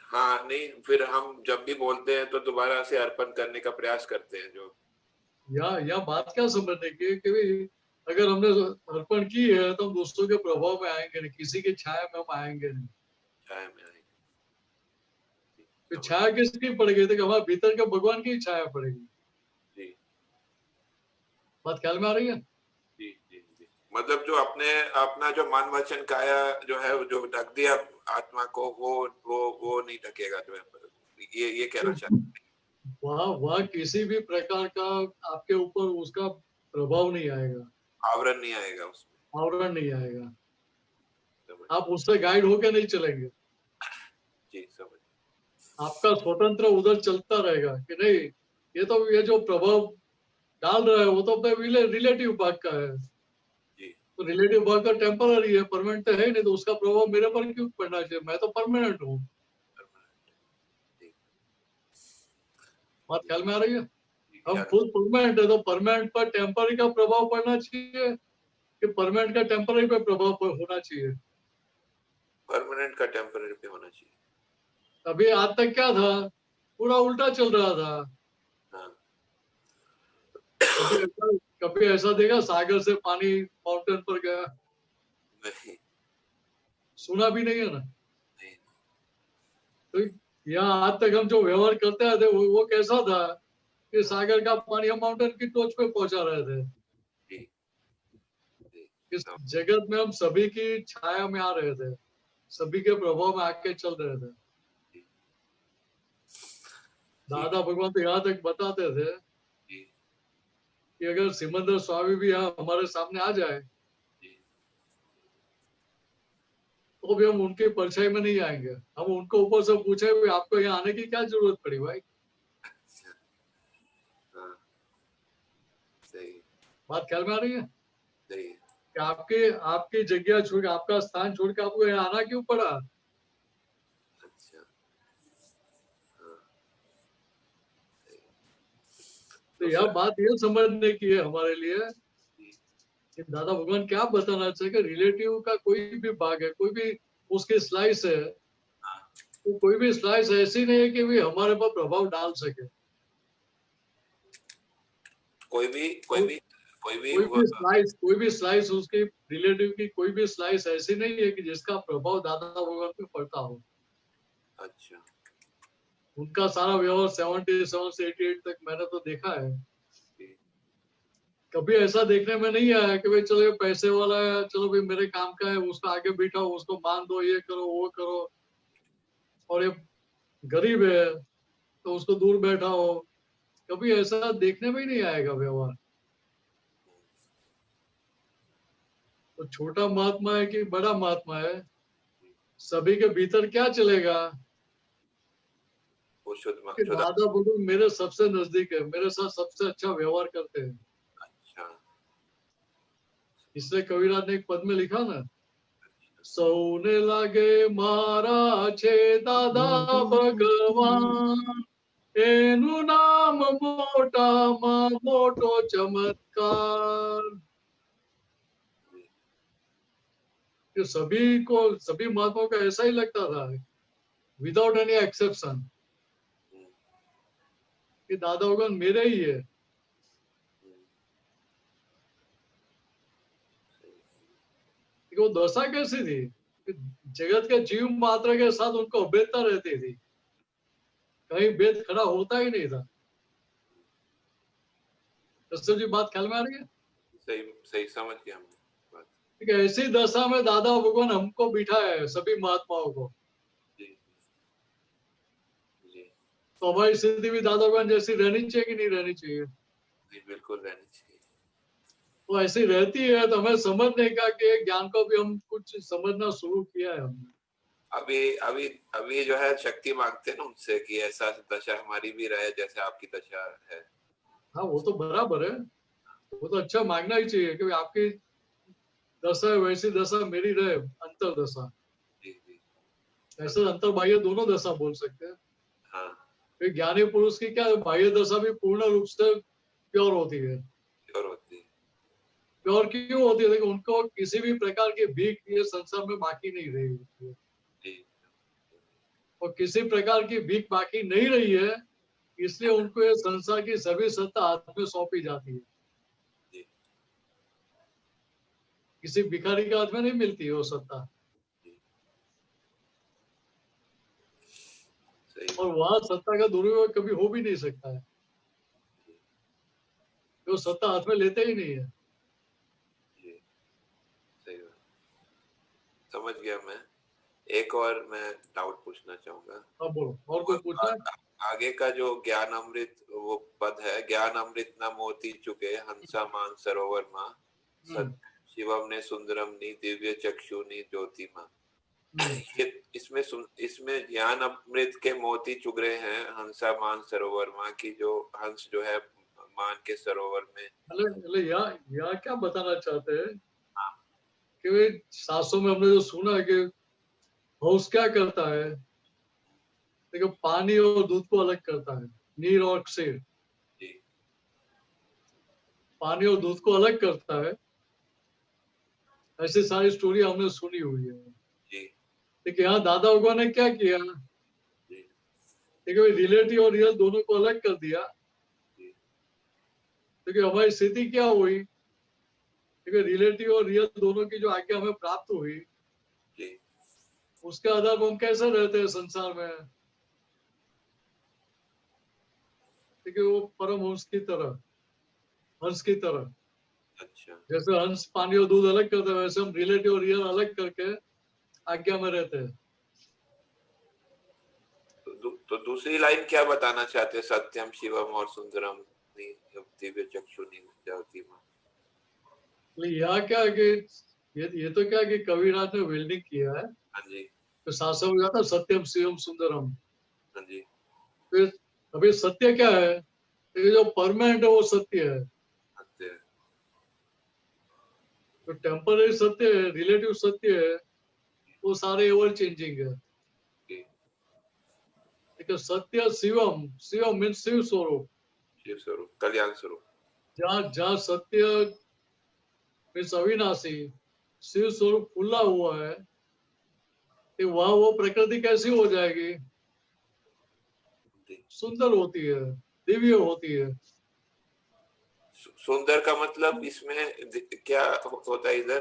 हाँ, नहीं, फिर हम जब भी बोलते हैं तो दोबारा से अर्पण करने का प्रयास करते हैं, जो या बात क्या समझने की कि भाई अगर हमने अर्पण की है तो हम दूसरों के प्रभाव में आएंगे नहीं, किसी की छाया में हम आएंगे नहीं। छाया में आएंगे। तो समझ- छाया किसकी पड़ेगी, तो हमारे भीतर के भगवान की छाया पड़ेगी। जी, बात ख्याल में आ रही है? जी, जी, जी। मतलब जो अपना जो मन वचन काया जो है, जो ढक दिया आत्मा को, वो नहीं ढकेगा, जो है ये कहना चाहते हैं। वह किसी भी प्रकार का आपके ऊपर उसका प्रभाव नहीं आएगा, आवरण नहीं आएगा उसमें। आवरण नहीं आएगा। समझ, आप उससे गाइड होके नहीं चलेंगे, जी, समझ। आपका स्वतंत्र उधर चलता रहेगा कि नहीं, ये जो प्रभाव डाल रहा है वो तो अपने रिलेटिव भाग का है, जी, तो रिलेटिव भाग का टेम्पररी है, परमानेंट तो है ही नहीं, तो उसका प्रभाव मेरे पर क्यों पड़ना चाहिए, मैं तो परमानेंट हूँ। जी, बात ख्याल में आ रही है? जी, हम ख्याल। खुद परमानेंट है तो परमानेंट पर टेम्पररी का प्रभाव पड़ना चाहिए कि परमानेंट का टेम्पररी पे प्रभाव होना चाहिए? परमानेंट का टेम्पररी पे होना चाहिए। अभी आज तक क्या था, पूरा उल्टा चल रहा था। हाँ, कभी ऐसा देखा सागर से पानी माउंटेन पर गया? नहीं, सुना भी नहीं है ना। नहीं, तो यहाँ आज तक हम जो व्यवहार करते आए थे वो कैसा था कि सागर का पानी हम माउंटेन की टॉच पे पहुंचा रहे थे। जी जी इस जगत में हम सभी की छाया में आ रहे थे, सभी के प्रभाव में आके चल रहे थे। दादा भगवान तो यहाँ तक बताते थे जी कि अगर सिमंदर स्वामी भी यहाँ हमारे सामने आ जाए जी तो भी हम उनके परछाई में नहीं आएंगे। हम उनको ऊपर से पूछे भी आपको यहाँ आने की क्या जरूरत पड़ी भाई? अच्छा हाँ सही बात ख्याल में आ रही है सही है कि आपके आपकी जगह छोड़ के, आपका स्थान छोड़ के आपको यहाँ आना क्यों पड़ा? अच्छा हाँ सही तो यह बात ये समझने की है हमारे लिए जी कि दादा भगवान क्या बताना चाहिए। रिलेटिव का कोई भी भाग है, कोई भी उसकी स्लाइस है, हाँ तो कोई भी स्लाइस ऐसी नहीं है कि भी हमारे पर प्रभाव डाल सके। कोई भी कोई भी स्लाइस उसके रिलेटिव की कोई भी स्लाइस ऐसी नहीं है कि जिसका प्रभाव दादा भगवान पे पड़ता हो। अच्छा उनका सारा व्यवहार 77 से 88 तक मैंने तो देखा है। जी कभी ऐसा देखने में नहीं आया कि भाई चलो ये पैसे वाला है, चलो भाई मेरे काम का है, उसको आगे बिठाओ, उसको मान दो, ये करो वो करो, और ये गरीब है तो उसको दूर बैठाओ। कभी ऐसा देखने में ही नहीं आएगा व्यवहार। तो छोटा महात्मा है कि बड़ा महात्मा है, सभी के भीतर क्या चलेगा वो कि शुद्ध दादा भगवान मेरे सबसे नजदीक है, मेरे साथ सबसे अच्छा व्यवहार करते हैं। अच्छा इसलिए कविराज ने एक पद में लिखा ना, सौने लगे मारा छे दादा भगवान, एनु नाम मोटाમાં मोटो चमत्कार। कि सभी महात्माओं का ऐसा ही लगता था, विदाउट एनी एक्सेप्शन, कि दादा भगवान मेरे ही है। वो दशा कैसी थी कि जगत के जीव मात्र के साथ उनको अभेदता रहती थी, कहीं भेद खड़ा होता ही नहीं था। दशरथ जी बात ख्याल में आ रही है? सही सही समझ गया हम बात ठीक है, ऐसी दशा में दादा भगवान हमको बिठाया है, सभी महात्माओं को। जी जी तो हमारी स्थिति भी दादा भगवान जैसी रहनी चाहिए कि नहीं रहनी चाहिए? जी बिल्कुल रहनी चाहिए तो ऐसी रहती है तो हमें समझने का कि ज्ञान को भी हम कुछ समझना शुरू किया है हमने। अभी अभी अभी जो है शक्ति मांगते हैं ना उनसे कि ऐसा दशा हमारी भी रहे जैसे आपकी दशा है। हाँ वो तो बराबर है, वो तो अच्छा मांगना ही चाहिए कि आपकी दशा है वैसी दशा मेरी रहे, अंतर दशा। जी जी ऐसे अंतर बाह्य दोनों दशा बोल सकते हैं। हाँ फिर ज्ञानी पुरुष की क्या बाह्य दशा भी पूर्ण रूप से प्योर होती है। श्योर होती है प्योर क्यों होती है? देखो उनको किसी भी प्रकार की भीख ये संसार में बाकी नहीं रही होती है, जी और किसी प्रकार की भीख बाकी नहीं रही है, इसलिए उनको ये संसार की सभी सत्ता हाथ में सौंपी जाती है। जी किसी भिखारी के हाथ में नहीं मिलती है वो सत्ता, सही और वहां सत्ता का दुरुपयोग कभी हो भी नहीं सकता है, वो सत्ता हाथ में लेते ही नहीं है। जी सही बात समझ गया मैं। एक और मैं डाउट पूछना चाहूंगा। अब बोलो, और कोई पूछना है? आगे का जो ज्ञान अमृत वो पद है, ज्ञान अमृत न मोती चुके हंसा मान सरोवर माँ, सत्य शिवम ने सुंदरम नी दिव्य चक्षु नी ज्योति माँ। ये इसमें ज्ञान अमृत के मोती चुग रहे हैं हंसा मान सरोवर माँ की, जो हंस जो है मान के सरोवर में। यहाँ क्या बताना चाहते हैं हाँ कि वे शास्त्रों में हमने जो सुना है कि हंस क्या करता है, देखो पानी और दूध को अलग करता है, नीर और क्षीर, जी पानी और दूध को अलग करता है। ऐसी सारी स्टोरी हमने सुनी हुई है। जी देखिए यहाँ दादा भगवान ने क्या किया, जी देखिए रिलेटिव और रियल दोनों को अलग कर दिया। जी देखिए हमारी स्थिति क्या हुई, देखिए रिलेटिव और रियल दोनों की जो आज्ञा हमें प्राप्त हुई, जी उसके आधार पर हम कैसे रहते हैं संसार में। ठीक है, वो परमहंस की तरह, हंस की तरह। अच्छा जैसे हंस पानी और दूध अलग करते हैं, वैसे हम रिलेटिव और रियल अलग करके आज्ञा में रहते हैं। तो दूसरी लाइन क्या बताना चाहते हैं? सत्यम शिवम और सुंदरम दिव्य चक्षुनी जाती मां। यहाँ क्या है कि ये तो क्या है कि कविराज ने वेल्डिंग किया है, हाँ जी तो शास्त्र में जाता है सत्यम शिवम सुंदरम। हाँ जी फिर अभी सत्य क्या है? ये जो परमानेंट है वो सत्य है। सत्य है। जो टेम्पररी सत्य है, रिलेटिव सत्य है, वो सारे एवर चेंजिंग है। जी, ठीक है, सत्य शिवम, शिवम मीन्स शिव स्वरूप। शिव स्वरूप, कल्याण स्वरूप। जहाँ सत्य मीन्स अविनाशी, शिव स्वरूप खुला हुआ है, तो वहां वो प्रकृति कैसी हो जाएगी? जी। सुंदर होती है, दिव्य होती है। सुंदर का मतलब इसमें क्या होता है इधर?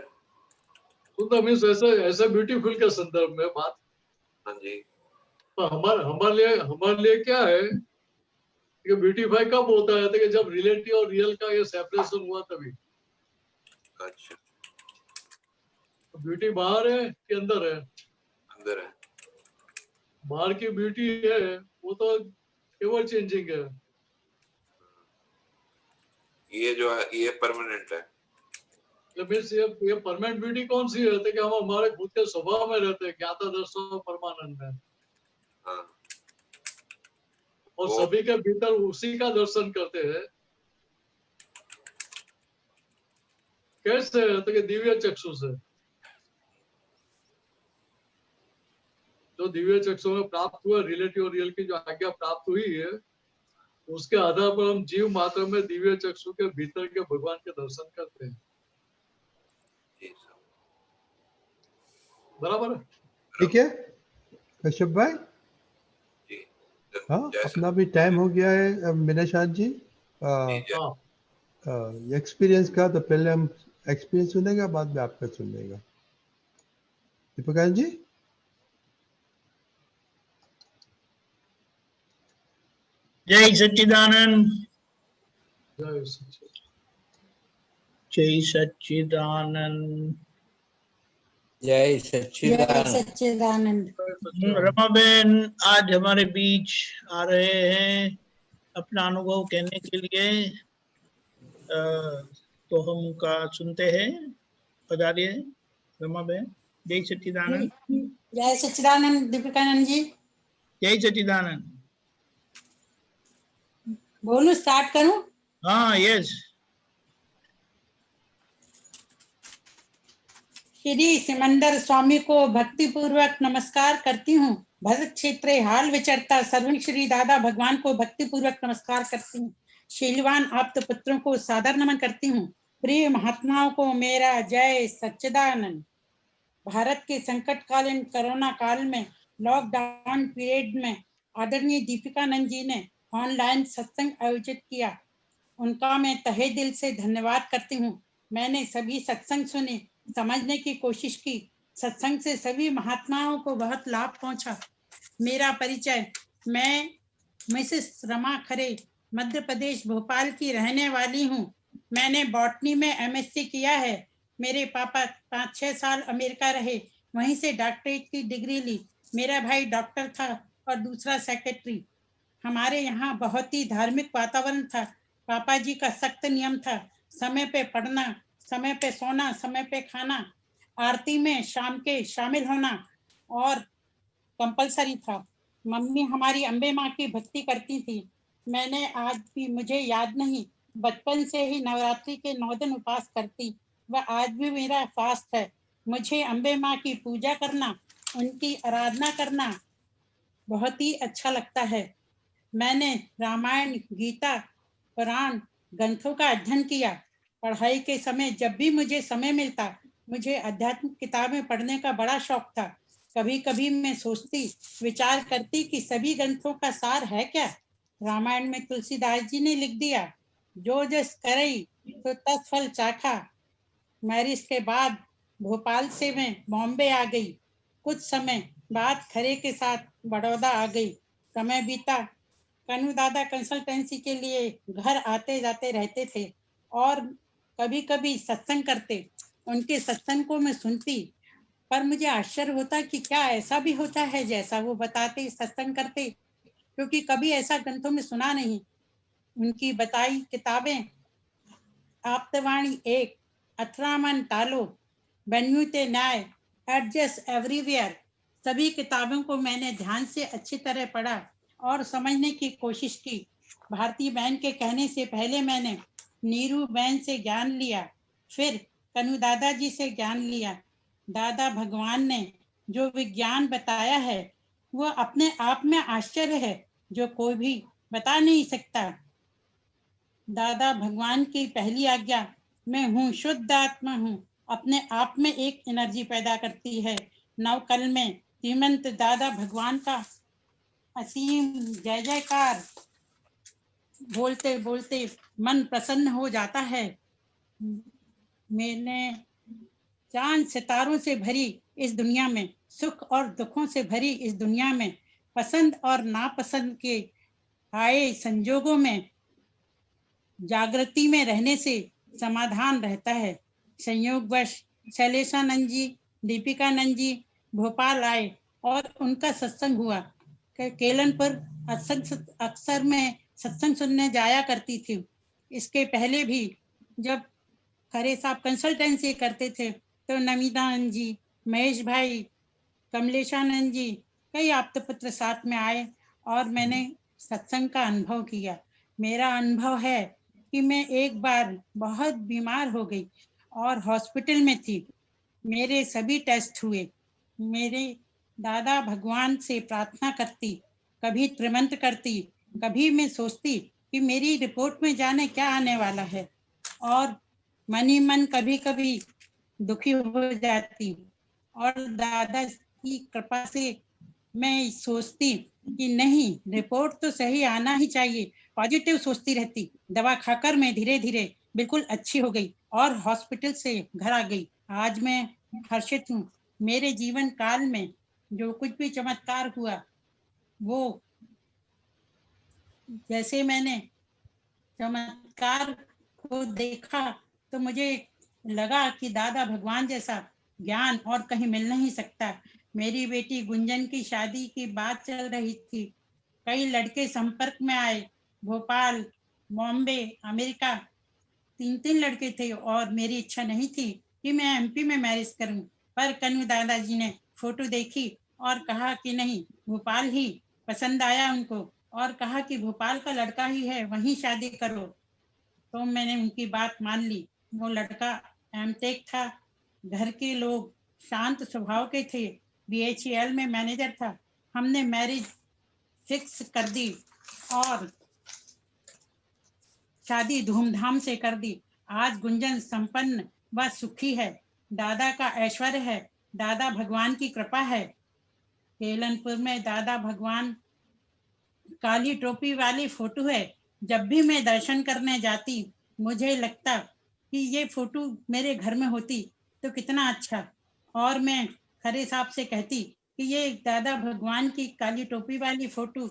सुंदर मीन्स ऐसे ऐसे ब्यूटीफुल के संदर्भ में बात। हाँ जी तो हमारे लिए क्या है कि ब्यूटीफाई कब होता है? तो कि जब रिलेटिव और रियल का ये सेपरेशन हुआ तभी। अच्छा, ब्यूटी बाहर है कि अंदर है? अंदर है। बाहर की ब्यूटी है वो तो एवर चेंजिंग है। ये जो है ये परमानेंट है। मीन्स ये परमानेंट ब्यूटी कौन सी है? तो कि हम हमारे खुद के स्वभाव में रहते हैं, ज्ञाता दर्शन परमानंद में, हाँ और वो सभी के भीतर उसी का दर्शन करते हैं। कैसे? तो कि दिव्य चक्षु से। जो दिव्य चक्षु में प्राप्त हुआ, रिलेटिव और रियल की जो आज्ञा प्राप्त हुई है, उसके आधार पर हम जीव मात्र में दिव्य चक्षु के भीतर के भगवान के दर्शन करते हैं। जी साहब। बराबर है? ठीक है कश्यप भाई। जी हाँ जैसा अपना भी टाइम हो गया है मिनाशांत जी। जी, हाँ, एक्सपीरियंस का तो पहले हम एक्सपीरियंस सुनेगा, बाद में आपका सुनेगा। दीपकानंद जी। जय सच्चिदानंद। जय सच्चिदानंद। जय सच्चिदानंद। जय सच्चिदानंद। सच्चिदानंद। रमाबेन आज हमारे बीच आ रहे हैं अपना अनुभव कहने के लिए, तो हम उनका सुनते हैं। पधारिए रमाबेन। जय सच्चिदानंद। जय सच्चिदानंद दीपिकानंद जी। जय सच्चिदानंद। बोलूं, स्टार्ट करूं? हाँ यस। श्री सिमंदर स्वामी को भक्ति पूर्वक नमस्कार करती हूँ। भरत क्षेत्र हाल विचरता सर्व श्री दादा भगवान को भक्ति पूर्वक नमस्कार करती हूँ। शीलवान आप्त पुत्रों को सादर नमन करती हूँ। प्रिय महात्माओं को मेरा जय सच्चिदानंद। भारत के संकटकालीन कोरोना काल में लॉकडाउन पीरियड में आदरणीय दीपिकानंद जी ने ऑनलाइन सत्संग आयोजित किया। उनका मैं तहे दिल से धन्यवाद करती हूँ। मैंने सभी सत्संग सुने, समझने की कोशिश की। सत्संग से सभी महात्माओं को बहुत लाभ पहुंचा। मेरा परिचय, मैं मिसेस रमा खरे मध्य प्रदेश भोपाल की रहने वाली हूँ। मैंने बॉटनी में एमएससी किया है। मेरे पापा 5-6 साल अमेरिका रहे, वहीं से डॉक्टरेट की डिग्री ली। मेरा भाई डॉक्टर था और दूसरा सेक्रेटरी। हमारे यहाँ बहुत ही धार्मिक वातावरण था। पापा जी का सख्त नियम था, समय पे पढ़ना, समय पे सोना, समय पे खाना, आरती में शाम के शामिल होना और कंपलसरी था। मम्मी हमारी अम्बे माँ की भक्ति करती थी। मैंने आज भी, मुझे याद नहीं, बचपन से ही नवरात्रि के 9 दिन उपवास करती। वह आज भी मेरा फास्ट है। मुझे अम्बे माँ की पूजा करना, उनकी आराधना करना बहुत ही अच्छा लगता है। मैंने रामायण, गीता, पुराण, ग्रंथों का अध्ययन किया। पढ़ाई के समय जब भी मुझे समय मिलता, मुझे आध्यात्मिक किताबें पढ़ने का बड़ा शौक था। कभी कभी मैं सोचती, विचार करती कि सभी ग्रंथों का सार है क्या? रामायण में तुलसीदास जी ने लिख दिया, जो जस करई तो तस फल चाखा। मैरिज के बाद भोपाल से मैं बॉम्बे आ गई। कुछ समय बाद खरे के साथ बड़ौदा आ गई। समय बीता, कनु दादा कंसल्टेंसी के लिए घर आते जाते रहते थे और कभी कभी सत्संग करते। उनके सत्संग को मैं सुनती, पर मुझे आश्चर्य होता कि क्या ऐसा भी होता है जैसा वो बताते, सत्संग करते, क्योंकि कभी ऐसा ग्रंथों में सुना नहीं। उनकी बताई किताबें आप्तवाणी 1, अथरामन तालो, बन्यूते न्याय, एडजस्ट एवरीवेयर, सभी किताबों को मैंने ध्यान से अच्छी तरह पढ़ा और समझने की कोशिश की। भारती बहन के कहने से पहले मैंने नीरू बहन से ज्ञान लिया, फिर कनु दादाजी से ज्ञान लिया। दादा भगवान ने जो विज्ञान बताया है वो अपने आप में आश्चर्य है, जो कोई भी बता नहीं सकता। दादा भगवान की पहली आज्ञा, मैं हूँ शुद्ध आत्मा हूँ, अपने आप में एक एनर्जी पैदा करती है। नवकल में श्रीमंत दादा भगवान का असीम जय जयकार बोलते बोलते मन प्रसन्न हो जाता है। मैंने चांद सितारों से भरी इस दुनिया में, सुख और दुखों से भरी इस दुनिया में, पसंद और नापसंद के आए संजोगों में जागृति में रहने से समाधान रहता है। संयोगवश शैलेशानंद जी, दीपिकानंद जी भोपाल आए और उनका सत्संग हुआ। केलनपुर अक्सर मैं सत्संग सुनने जाया करती थी। इसके पहले भी जब खरे साहब कंसल्टेंसी करते थे तो नमितानंद जी, महेश भाई, कमलेशानंद जी, कई आप्तपुत्र साथ में आए और मैंने सत्संग का अनुभव किया। मेरा अनुभव है कि मैं एक बार बहुत बीमार हो गई और हॉस्पिटल में थी। मेरे सभी टेस्ट हुए। मेरे दादा भगवान से प्रार्थना करती, कभी त्रिमंत्र करती, कभी मैं सोचती कि मेरी रिपोर्ट में जाने क्या आने वाला है, और मन ही मन कभी कभी दुखी हो जाती। और दादा की कृपा से मैं सोचती कि नहीं, रिपोर्ट तो सही आना ही चाहिए, पॉजिटिव सोचती रहती। दवा खाकर मैं धीरे धीरे बिल्कुल अच्छी हो गई और हॉस्पिटल से घर आ गई। आज मैं हर्षित हूँ। मेरे जीवन काल में जो कुछ भी चमत्कार हुआ, वो जैसे मैंने चमत्कार को देखा तो मुझे लगा कि दादा भगवान जैसा ज्ञान और कहीं मिल नहीं सकता। मेरी बेटी गुंजन की शादी की बात चल रही थी। कई लड़के संपर्क में आए, भोपाल, बॉम्बे, अमेरिका, 3 लड़के थे और मेरी इच्छा नहीं थी कि मैं एमपी में मैरिज करूं, पर कनु दादाजी ने फोटो देखी और कहा कि नहीं, भोपाल ही पसंद आया उनको और कहा कि भोपाल का लड़का ही है, वहीं शादी करो। तो मैंने उनकी बात मान ली। वो लड़का एमटेक था, घर के लोग शांत स्वभाव के थे, बीएचईएल में मैनेजर था। हमने मैरिज फिक्स कर दी और शादी धूमधाम से कर दी। आज गुंजन संपन्न व सुखी है। दादा का ऐश्वर्य है, दादा भगवान की कृपा है। केलनपुर में दादा भगवान काली टोपी वाली फोटो है। जब भी मैं दर्शन करने जाती मुझे लगता कि ये फोटो मेरे घर में होती तो कितना अच्छा। और मैं खरे साहब से कहती कि ये दादा भगवान की काली टोपी वाली फोटो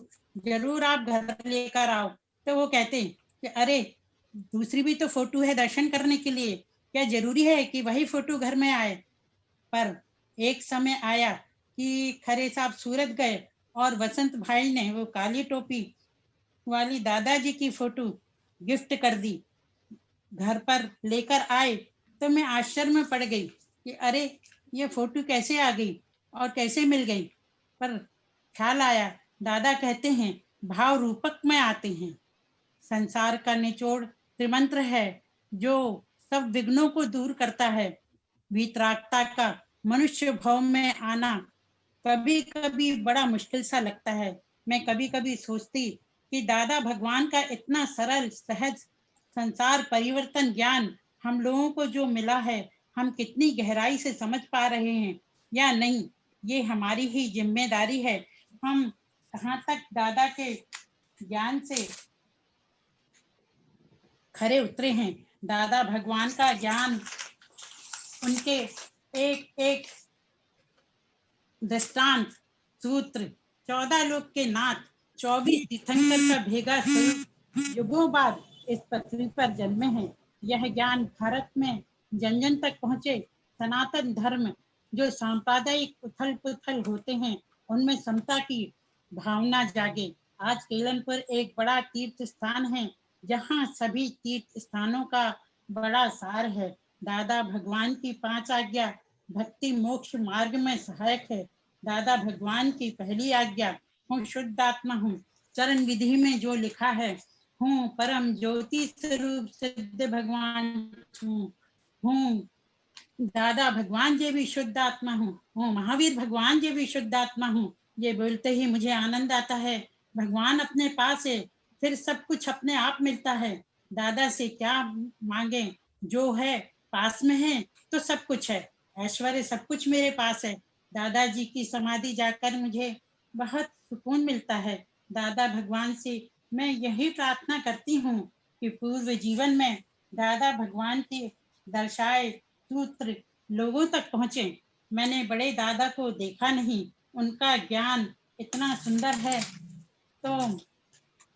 जरूर आप घर लेकर आओ। तो वो कहते कि अरे, दूसरी भी तो फोटो है दर्शन करने के लिए, क्या जरूरी है कि वही फोटो घर में आए। पर एक समय आया कि खरे साहब सूरत गए और वसंत भाई ने वो काली टोपी वाली दादाजी की फोटो गिफ्ट कर दी। घर पर लेकर आए तो मैं आश्चर्य में पड़ गई कि अरे, ये फोटो कैसे आ गई और कैसे मिल गई। पर ख्याल आया, दादा कहते हैं भाव रूपक में आते हैं। संसार का निचोड़ त्रिमंत्र है जो सब विघ्नों को दूर करता है। वितरागता का मनुष्य भाव में आना कभी कभी बड़ा मुश्किल सा लगता है। मैं कभी कभी सोचती कि दादा भगवान का इतना सरल सहज संसार परिवर्तन ज्ञान हम लोगों को जो मिला है, हम कितनी गहराई से समझ पा रहे हैं या नहीं, ये हमारी ही जिम्मेदारी है। हम कहाँ तक दादा के ज्ञान से खरे उतरे हैं। दादा भगवान का ज्ञान, उनके एक एक दृष्टांत सूत्र, 14 लोक के नाथ, 24 तीर्थंकर का भेगा स्वरूप युगों बाद इस पृथ्वी पर जन्मे हैं। यह ज्ञान भारत में जन जन तक पहुँचे। सनातन धर्म जो सांप्रदायिक उथल पुथल होते हैं उनमें समता की भावना जागे। आज केलनपुर एक बड़ा तीर्थ स्थान है जहाँ सभी तीर्थ स्थानों का बड़ा सार है। दादा भगवान की 5 आज्ञा भक्ति मोक्ष मार्ग में सहायक है। दादा भगवान की पहली आज्ञा हूँ शुद्ध आत्मा हूँ। चरण विधि में जो लिखा है हूँ परम ज्योति स्वरूप सिद्ध भगवान हूँ। दादा भगवान जी भी शुद्ध आत्मा हूँ। महावीर भगवान जी भी शुद्ध आत्मा हूँ। ये बोलते ही मुझे आनंद आता है। भगवान अपने पास है फिर सब कुछ अपने आप मिलता है। दादा से क्या मांगे, जो है पास में है तो सब कुछ है। ऐश्वर्य सब कुछ मेरे पास है। दादाजी की समाधि जाकर मुझे बहुत सुकून मिलता है। दादा भगवान से मैं यही प्रार्थना करती हूँ कि पूर्व जीवन में दादा भगवान के दर्शाए सूत्र लोगों तक पहुँचे। मैंने बड़े दादा को देखा नहीं, उनका ज्ञान इतना सुंदर है तो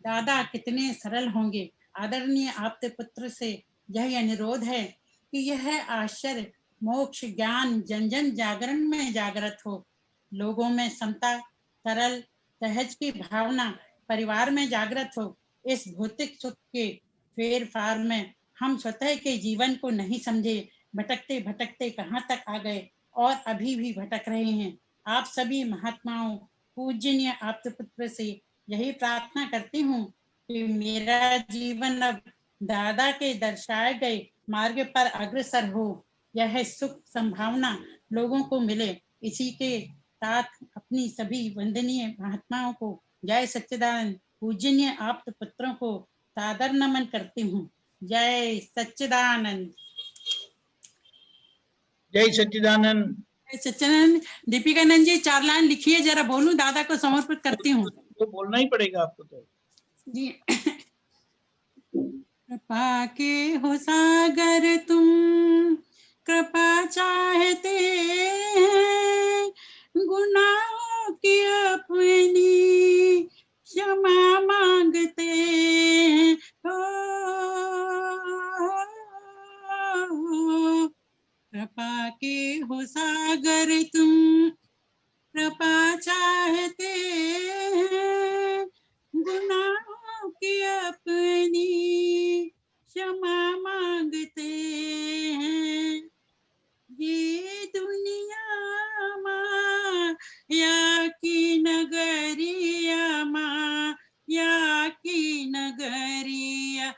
दादा कितने सरल होंगे। आदरणीय आप्त पुत्र से यही अनुरोध है कि यह आश्चर्य मोक्ष ज्ञान जन जन जागरण में जागृत हो। लोगों में समता सरल सहज की भावना परिवार में जागृत हो। इस भौतिक सुख के फेर फार में हम स्वतः के जीवन को नहीं समझे, भटकते भटकते कहाँ तक आ गए और अभी भी भटक रहे हैं। आप सभी महात्माओं पूजनीय आप्त पुत्र से यही प्रार्थना करती हूँ कि मेरा जीवन अब दादा के दर्शाए गए मार्ग पर अग्रसर हो। यह सुख संभावना लोगों को मिले। इसी के साथ अपनी सभी वंदनीय महात्माओं को जय सच्चिदानंद पूजनीय आप्त पुत्रों को सादर नमन करती हूँ। जय सच्चिदानंद। जय सच्चिदानंद। जय सच्चिदानंद। दीपिकानंद जी 4 लाइन लिखिए, जरा बोलूं, दादा को समर्पित करती हूँ। तो बोलना ही पड़ेगा आपको तो जी। कृपा के हो सागर तुम, कृपा चाहते हैं, गुनाहों की अपनी क्षमा मांगते हैं। कृपा के हो सागर तुम, कृपा चाहते हैं, गुनाहों की अपनी क्षमा मांगते हैं। ये दुनिया माया की नगरिया, माया की नगरिया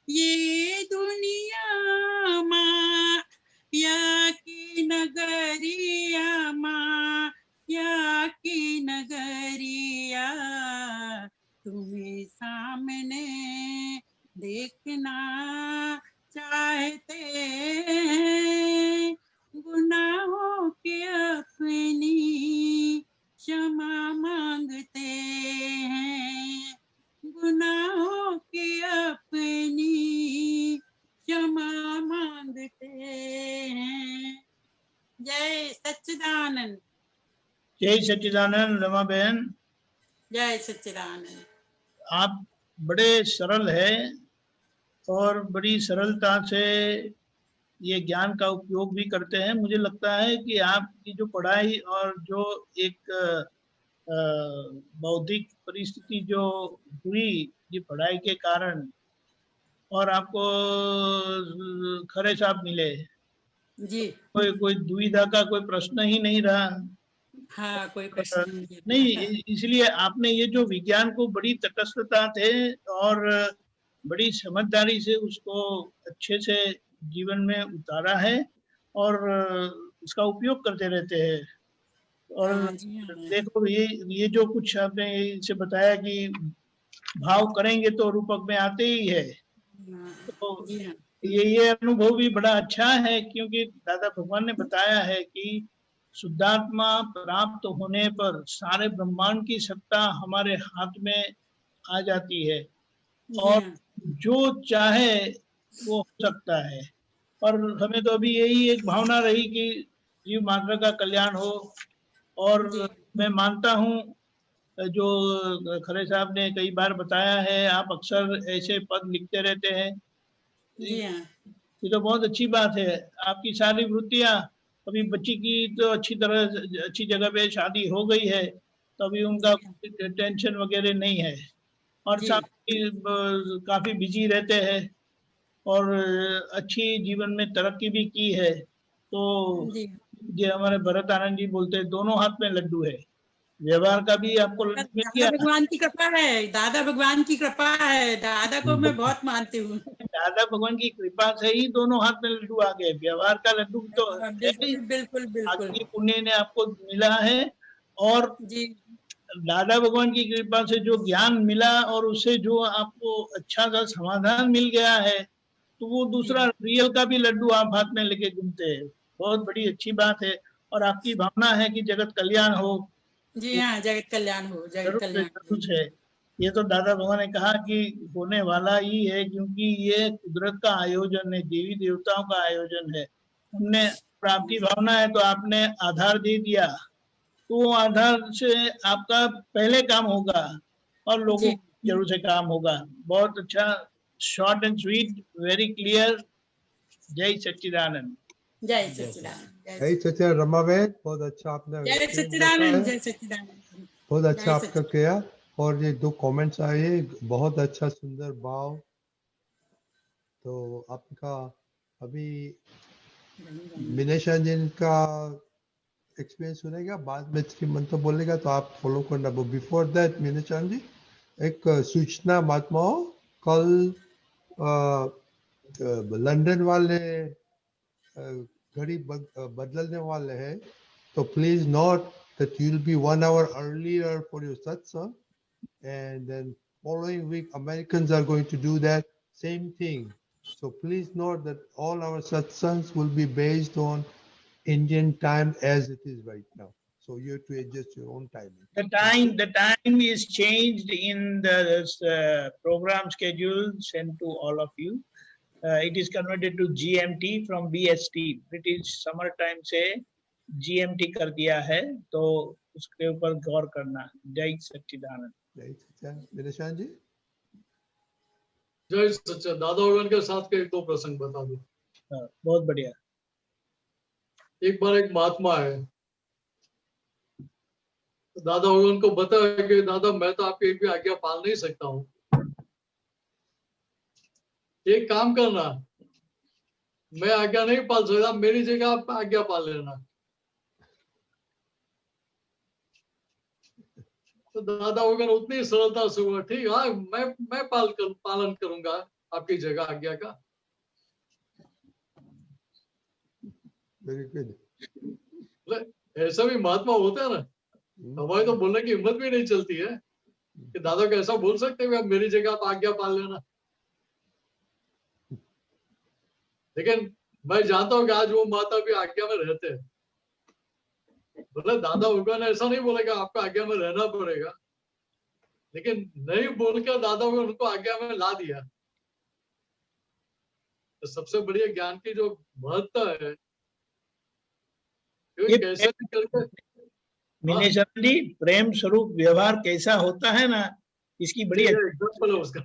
ये दुनिया माया की नगरिया, माया की नगरिया तुम्हें सामने देखना चाहते हैं, गुनाहों की अपनी क्षमा मांगते हैं, गुनाहों की अपनी क्षमा मांगते हैं। जय सच्चिदानंद। जय सच्चिदानंद। रमा बहन जय सच्चिदानंद। आप बड़े सरल है और बड़ी सरलता से ये ज्ञान का उपयोग भी करते हैं। मुझे लगता है कि आपकी जो पढ़ाई और जो एक बौद्धिक परिस्थिति जो हुई ये पढ़ाई के कारण, और आपको खरे साहब मिले जी, कोई दुविधा का कोई प्रश्न ही नहीं रहा। हाँ, कोई प्रश्न नहीं, इसलिए आपने ये जो विज्ञान को बड़ी तटस्थता थे और बड़ी समझदारी से उसको अच्छे से जीवन में उतारा है और इसका उपयोग करते रहते हैं। और देखो ये जो कुछ आपने इसे बताया कि भाव करेंगे तो रूपक में आते ही है, तो ये अनुभव भी बड़ा अच्छा है, क्योंकि दादा भगवान ने बताया है कि शुद्धात्मा प्राप्त होने पर सारे ब्रह्मांड की सत्ता हमारे हाथ में आ जाती है और जो चाहे वो हो सकता है। और हमें तो अभी यही एक भावना रही कि जीव मात्र का कल्याण हो। और मैं मानता हूँ जो खरे साहब ने कई बार बताया है, आप अक्सर ऐसे पद लिखते रहते हैं। जी हाँ, ये तो बहुत अच्छी बात है। आपकी सारी वृत्तियां, अभी बच्ची की तो अच्छी जगह पे शादी हो गई है, तो अभी उनका टेंशन वगैरह नहीं है, और जी। साथ ही काफी बिजी रहते हैं और अच्छी जीवन में तरक्की भी की है। तो जी ये हमारे भरत आनंद जी बोलते हैं, दोनों हाथ में लड्डू है। व्यवहार का भी आपको लड्डू मिल दादा गया। भगवान की कृपा है, दादा भगवान की कृपा है, दादा को मैं बहुत मानती हूँ। दादा भगवान की कृपा से ही दोनों हाथ में लड्डू आ गए। व्यवहार का लड्डू तो है ही, बिल्कुल बिल्कुल आपकी पुण्य ने आपको मिला है। और जी दादा भगवान की कृपा से जो ज्ञान मिला और उससे जो आपको अच्छा सा समाधान मिल गया है, तो वो दूसरा रियल का भी लड्डू आप हाथ में लेके घूमते हैं। बहुत बड़ी अच्छी बात है। और आपकी भावना है कि जगत कल्याण हो। जी हाँ, जगत कल्याण हो, जगत कल्याण हो। जरूर है। ये तो दादा भगवान ने कहा कि होने वाला ही है, क्योंकि ये कुदरत का आयोजन है, देवी देवताओं का आयोजन है। हमने, आपकी भावना है तो आपने आधार दे दिया, तो वो आधार से आपका पहले काम होगा और लोगों की जरूर से काम होगा। बहुत अच्छा, short and sweet, very clear. जय सच्चिदानंद। जय सच्चिदानंद। जय सच्चिदानंद रमाबेन, बहुत अच्छा आपने जय explain सच्चिदानंद। बताया। जय सच्चिदानंद। बहुत अच्छा जय आपका किया। और ये 2 कमेंट्स आए, बहुत अच्छा सुंदर भाव। तो आपका अभी मिनेशन जी का एक्सपीरियंस सुनेगा, बाद में श्रीमंत तो बोलेगा, तो आप फॉलो करना। बिफोर दैट मिनेशन जी, एक सूचना महात्माओं, कल लंदन वाले घड़ी बदलने वाले हैं, तो please note that you'll be 1 hour earlier for your satsang, and then following week Americans are going to do that same thing. So please note that all our satsangs will be based on Indian time as it is right now. So you have to adjust your own timing. The time is changed in the program schedule sent to all of you. It is converted to GMT from BST, British Summer Time से GMT कर दिया है, तो उसके ऊपर गौर करना। जय सच्चिदानंद। जय सच्चिदानंद। विनोशान जी। जय सच्चिदानंद। दादा भगवान के साथ के 2 प्रसंग बता दो। बहुत बढ़िया। एक बार एक महात्मा है, दादा भगवान को बताया कि दादा मैं तो आपकी एक भी आज्ञा पाल नहीं सकता हूँ, एक काम करना, मैं आज्ञा नहीं पाल सकता, मेरी जगह आप आज्ञा पाल लेना। तो दादा भगवान उतनी सरलता से हुआ, ठीक है मैं पालन करूंगा आपकी जगह आज्ञा का। Very good. ऐसा भी महात्मा होता है ना, हमारे तो बोलने की हिम्मत भी नहीं चलती है कि दादा को ऐसा बोल सकते हैं, मेरी जगह आप आज्ञा पाल लेना। लेकिन मैं जानता हूँ कि आज वो माता भी आज्ञा में रहते हैं। बोले दादा भगवान ने ऐसा नहीं बोला कि आपको आज्ञा में रहना पड़ेगा, लेकिन नहीं बोलकर दादा भगवान उनको आज्ञा में ला दिया। तो सबसे बढ़िया ज्ञान की जो महत्ता है, कैसे करके मिनेशन जी, प्रेम स्वरूप व्यवहार कैसा होता है ना, इसकी बड़ी एग्जाम्पल है उसका।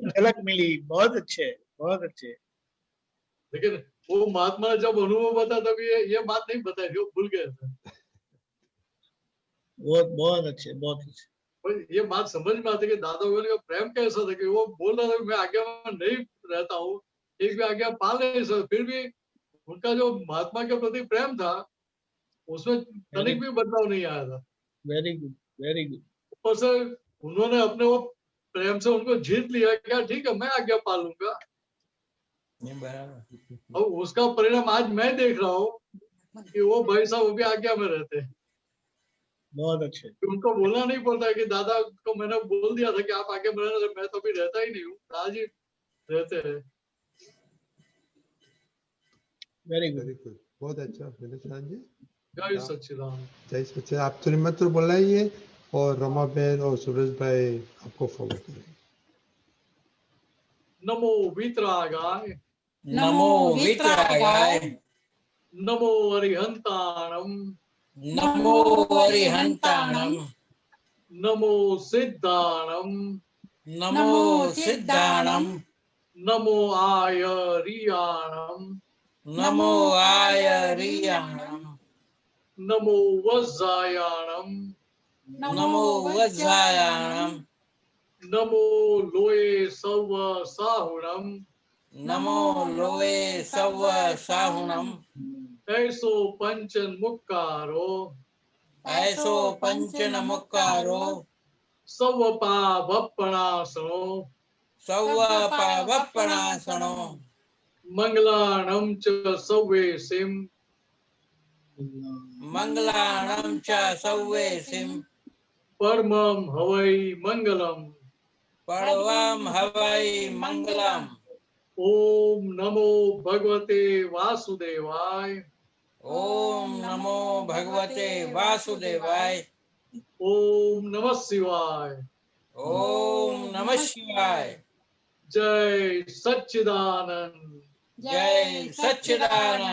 झलक मिली। बहुत अच्छे, बहुत अच्छे। लेकिन वो महात्मा ने जब अनुभव बता तब ये बात नहीं बताई, वो भूल गए थे। बहुत अच्छे, बहुत अच्छे। ये बात समझ में आती है कि दादा भगवान का प्रेम कैसा था कि वो बोल रहा था कि मैं आज्ञा में नहीं रहता हूँ, एक भी आज्ञा पाल नहीं सकता, फिर भी उनका जो महात्मा के प्रति प्रेम था उसमें तनिक भी बदलाव नहीं आया था। Very good, very good. ऊपर से उन्होंने अपने वो प्रेम से उनको जीत लिया, क्या ठीक है मैं आज्ञा पालूंगा। और उसका परिणाम आज मैं देख रहा हूँ कि वो भाई साहब वो भी आज्ञा में रहते हैं। बहुत अच्छे। उनको बोलना नहीं पड़ता कि दादा को मैंने बोल दिया था कि आप आज्ञा में रहना, मैं तो अभी रहता ही नहीं हूँ, आज ही रहते हैं। वेरी गुड, बहुत अच्छा विनोशान जी। जय सच्चिदानंद। जय सच्चिदानंद। आप त्रिमंत्र बुलाइए और रमा बहन और सुरेश भाई आपको फॉलो करेंगे। नमो वीतरागाय, नमो वीतरागाय, नमो अरिहंताणम नमो अरिहंताणम नमो सिद्धाणम नमो सिद्धाणम नमो आयरियाणम नमो आयरियाणम नमो वज्रायाणम नमो वज्रायाणम नमो लोए सव साहुणम नमो लोए सव साहुणम ऐसो पंचन मुक्कारो ऐसो पंचन मुक्कारो सव पावपणासनो सव पावपणासनो मंगलाणम च सव्वेसिम मंगलाणं च सव्वेसिं परमं हवै मंगलम परमं हवै मंगलम् ओम नमो भगवते वासुदेवाय ओम नमो भगवते वासुदेवाय ओम नमः शिवाय ओम नमः शिवाय जय सच्चिदानंद जय सच्चिदानंद।